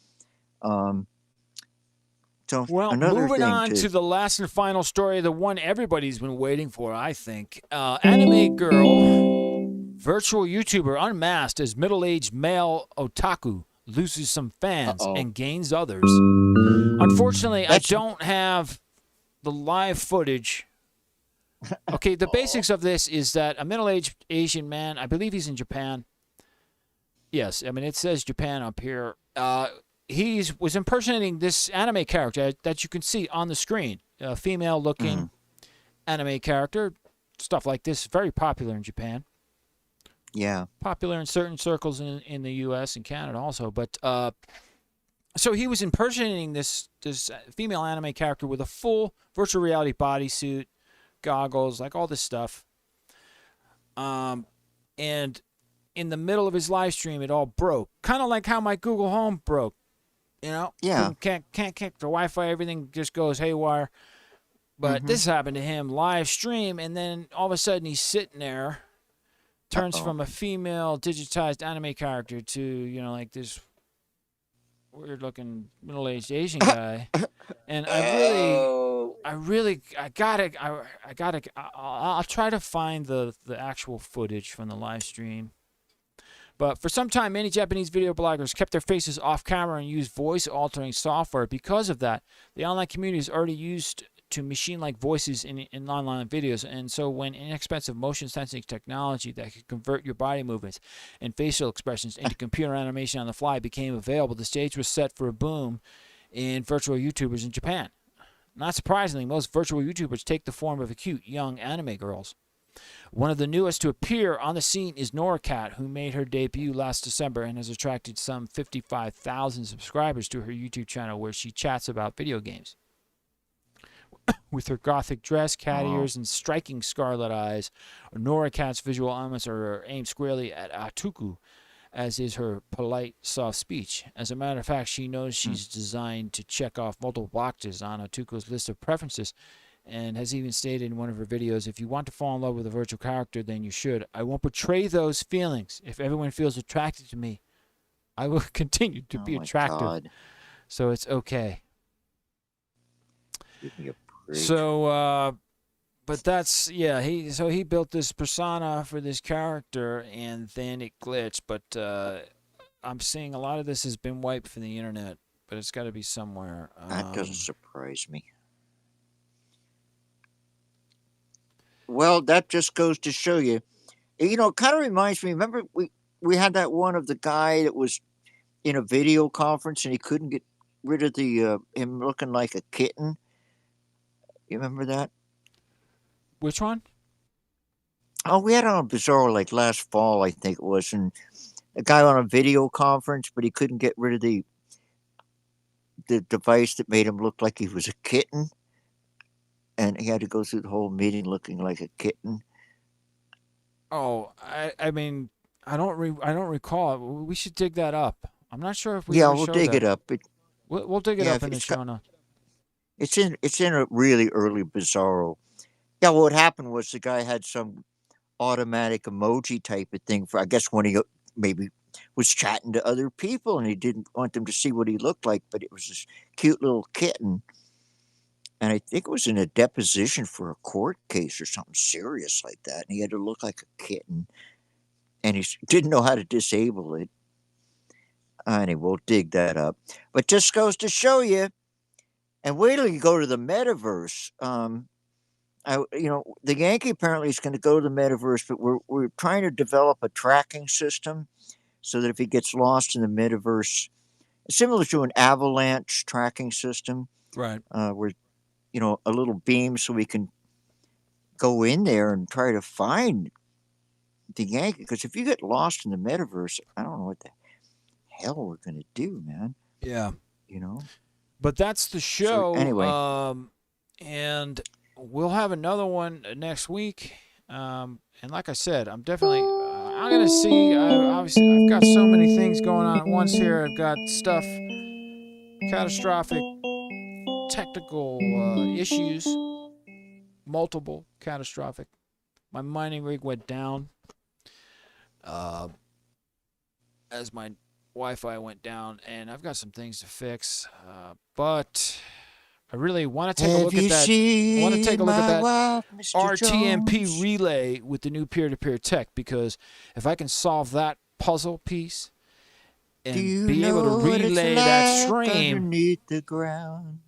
So Well, another moving thing on to the last and final story, the one everybody's been waiting for, I think. Anime girl, virtual YouTuber unmasked as middle-aged male otaku loses some fans and gains others. Unfortunately, I don't have the live footage. Okay, the basics of this is that a middle-aged Asian man, I believe he's in Japan. Yes, I mean, it says Japan up here. He was impersonating this anime character that you can see on the screen. A female-looking anime character. Stuff like this is very popular in Japan. Yeah. Popular in certain circles in the U.S. and Canada also. But so he was impersonating this female anime character with a full virtual reality bodysuit, goggles, like all this stuff. And in the middle of his live stream, it all broke. Kind of like how my Google Home broke. Yeah. Can't the Wi-Fi, everything just goes haywire. But this happened to him live stream, and then all of a sudden he's sitting there, turns from a female digitized anime character to like this weird-looking middle-aged Asian guy, and I'll try to find the actual footage from the live stream. But for some time, many Japanese video bloggers kept their faces off camera and used voice-altering software. Because of that, the online community is already used to machine-like voices in online videos. And so when inexpensive motion-sensing technology that could convert your body movements and facial expressions into computer animation on the fly became available, the stage was set for a boom in virtual YouTubers in Japan. Not surprisingly, most virtual YouTubers take the form of cute young anime girls. One of the newest to appear on the scene is NoraCat, who made her debut last December and has attracted some 55,000 subscribers to her YouTube channel, where she chats about video games. With her gothic dress, cat ears, and striking scarlet eyes, NoraCat's visual elements are aimed squarely at Atuku, as is her polite, soft speech. As a matter of fact, she knows she's designed to check off multiple boxes on Atuku's list of preferences, and has even stated in one of her videos, if you want to fall in love with a virtual character, then you should. I won't betray those feelings. If everyone feels attracted to me, I will continue to Oh be my attractive. God. So it's okay. Give me a break. So, but that's, yeah, he built this persona for this character, and then it glitched. But I'm seeing a lot of this has been wiped from the internet, but it's got to be somewhere. That doesn't surprise me. Well, that just goes to show you. You know, it kind of reminds me. Remember, we had that one of the guy that was in a video conference and he couldn't get rid of the him looking like a kitten. You remember that? Which one? Oh, we had it on Bizarro like last fall, I think it was, and a guy on a video conference, but he couldn't get rid of the device that made him look like he was a kitten, and he had to go through the whole meeting looking like a kitten. Oh, I mean, I don't recall. We should dig that up. I'm not sure if we Yeah, ever we'll showed dig that. it up. We'll dig it Yeah, up in the show notes. It's in a really early Bizarro. Yeah, what happened was the guy had some automatic emoji type of thing for, I guess, when he maybe was chatting to other people and he didn't want them to see what he looked like, but it was this cute little kitten. And I think it was in a deposition for a court case or something serious like that. And he had to look like a kitten. And he didn't know how to disable it. Anyway, we'll dig that up. But just goes to show you, and wait till you go to the metaverse. The Yankee apparently is going to go to the metaverse, but we're trying to develop a tracking system so that if he gets lost in the metaverse, similar to an avalanche tracking system, Right. where a little beam so we can go in there and try to find the Yankee. Because if you get lost in the metaverse, I don't know what the hell we're going to do, man. Yeah. You know. But that's the show. So anyway, and we'll have another one next week. And like I said, I'm definitely I'm gonna see. Obviously, I've got so many things going on at once here. I've got stuff, catastrophic, technical issues, multiple catastrophic. My mining rig went down. As my Wi-Fi went down, and I've got some things to fix. But I really want to take a look at that. I want to take a look at that RTMP Jones? relay with the new peer-to-peer tech, because if I can solve that puzzle piece and be able to relay that stream underneath the ground,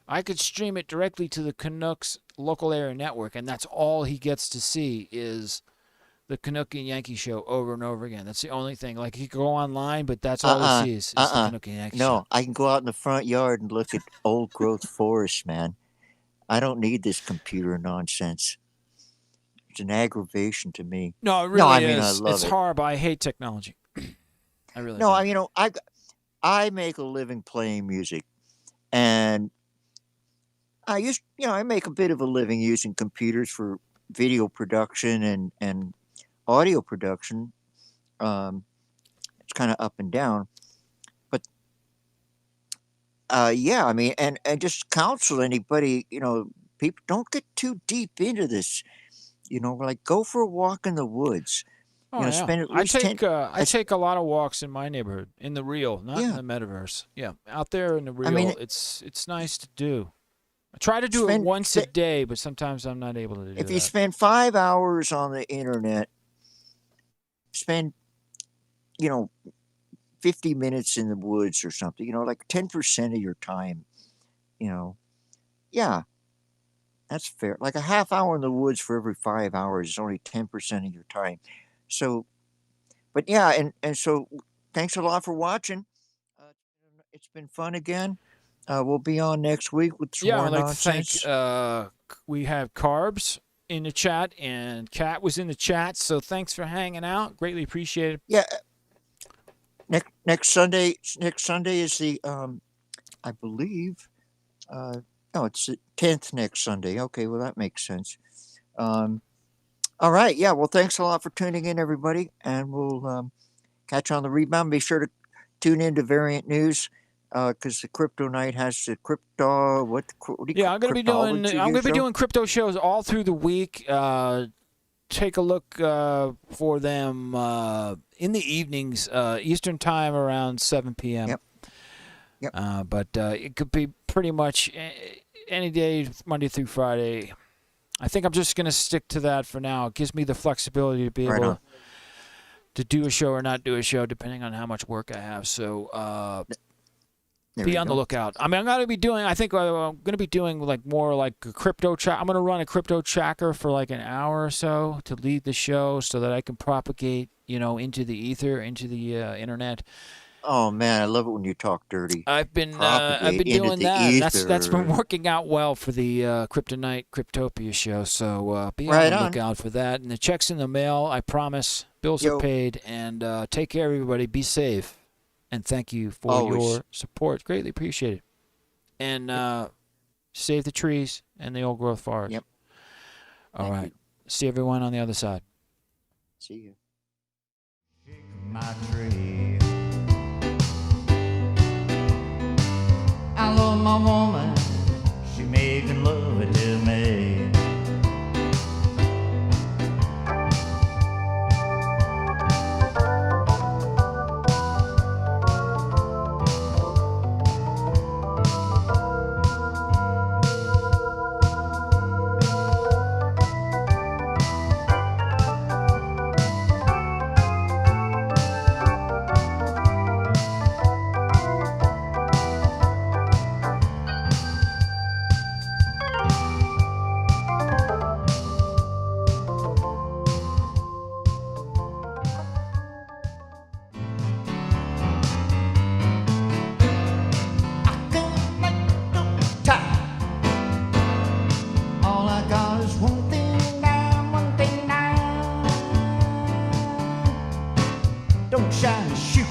I could stream it directly to the Canucks local area network, and that's all he gets to see is the Canuck and Yankee show over and over again. That's the only thing. Like, he could go online, but that's all he sees is the Canuck and Yankee show. No, I can go out in the front yard and look at old growth forests, man. I don't need this computer nonsense. It's an aggravation to me. No, it really is. I love it's it. Horrible. I hate technology. I really no, do. I make a living playing music, and I make a bit of a living using computers for video production and audio production. It's kind of up and down, but yeah, I mean, and just counsel anybody, people don't get too deep into this. Like go for a walk in the woods. Oh, yeah. Spend at I least I take a lot of walks in my neighborhood, in the real, not in the metaverse. Yeah, out there in the real, it's nice to do. I try to do it once a day, but sometimes I'm not able to do that. If you spend 5 hours on the internet, spend 50 minutes in the woods or something, like 10% of your time, yeah, that's fair. Like a half hour in the woods for every 5 hours is only 10% of your time. So, but yeah, and so thanks a lot for watching. It's been fun again. We'll be on next week with some more I'd like nonsense. to thank, we have Carbs in the chat, and Kat was in the chat, so thanks for hanging out. Greatly appreciated. Yeah. Next Sunday is the I believe no, it's the 10th next Sunday. Okay, well that makes sense. All right, yeah, well thanks a lot for tuning in, everybody, and we'll catch you on the rebound. Be sure to tune in to Variant News Because the crypto night has the crypto. What do you Yeah, call I'm gonna be doing. cryptology I'm gonna be show? doing crypto shows all through the week. Take a look for them in the evenings, Eastern time, around 7 p.m. Yep. Yep. But it could be pretty much any day, Monday through Friday. I think I'm just gonna stick to that for now. It gives me the flexibility to be Right able on. to do a show or not do a show, depending on how much work I have. So There be you on the go. lookout. I mean, I'm gonna be doing. I think I'm gonna be doing like more like a crypto track. I'm gonna run a crypto tracker for like an hour or so to lead the show, so that I can propagate, into the ether, into the internet. Oh man, I love it when you talk dirty. I've been Propagate into doing the that. And that's been ether. working out well for the Kryptonite Cryptopia show. So be on Right the on. lookout for that. And the check's in the mail. I promise. Bills are Yo. paid. And take care, everybody. Be safe. And thank you for Always. your support. Greatly appreciated. And save the trees and the old growth forest. Yep. All Thank right. See everyone on the other side. See you. My tree. I love my woman, she making love to me. All I got is one thing down, one thing down. Don't shine the shoe.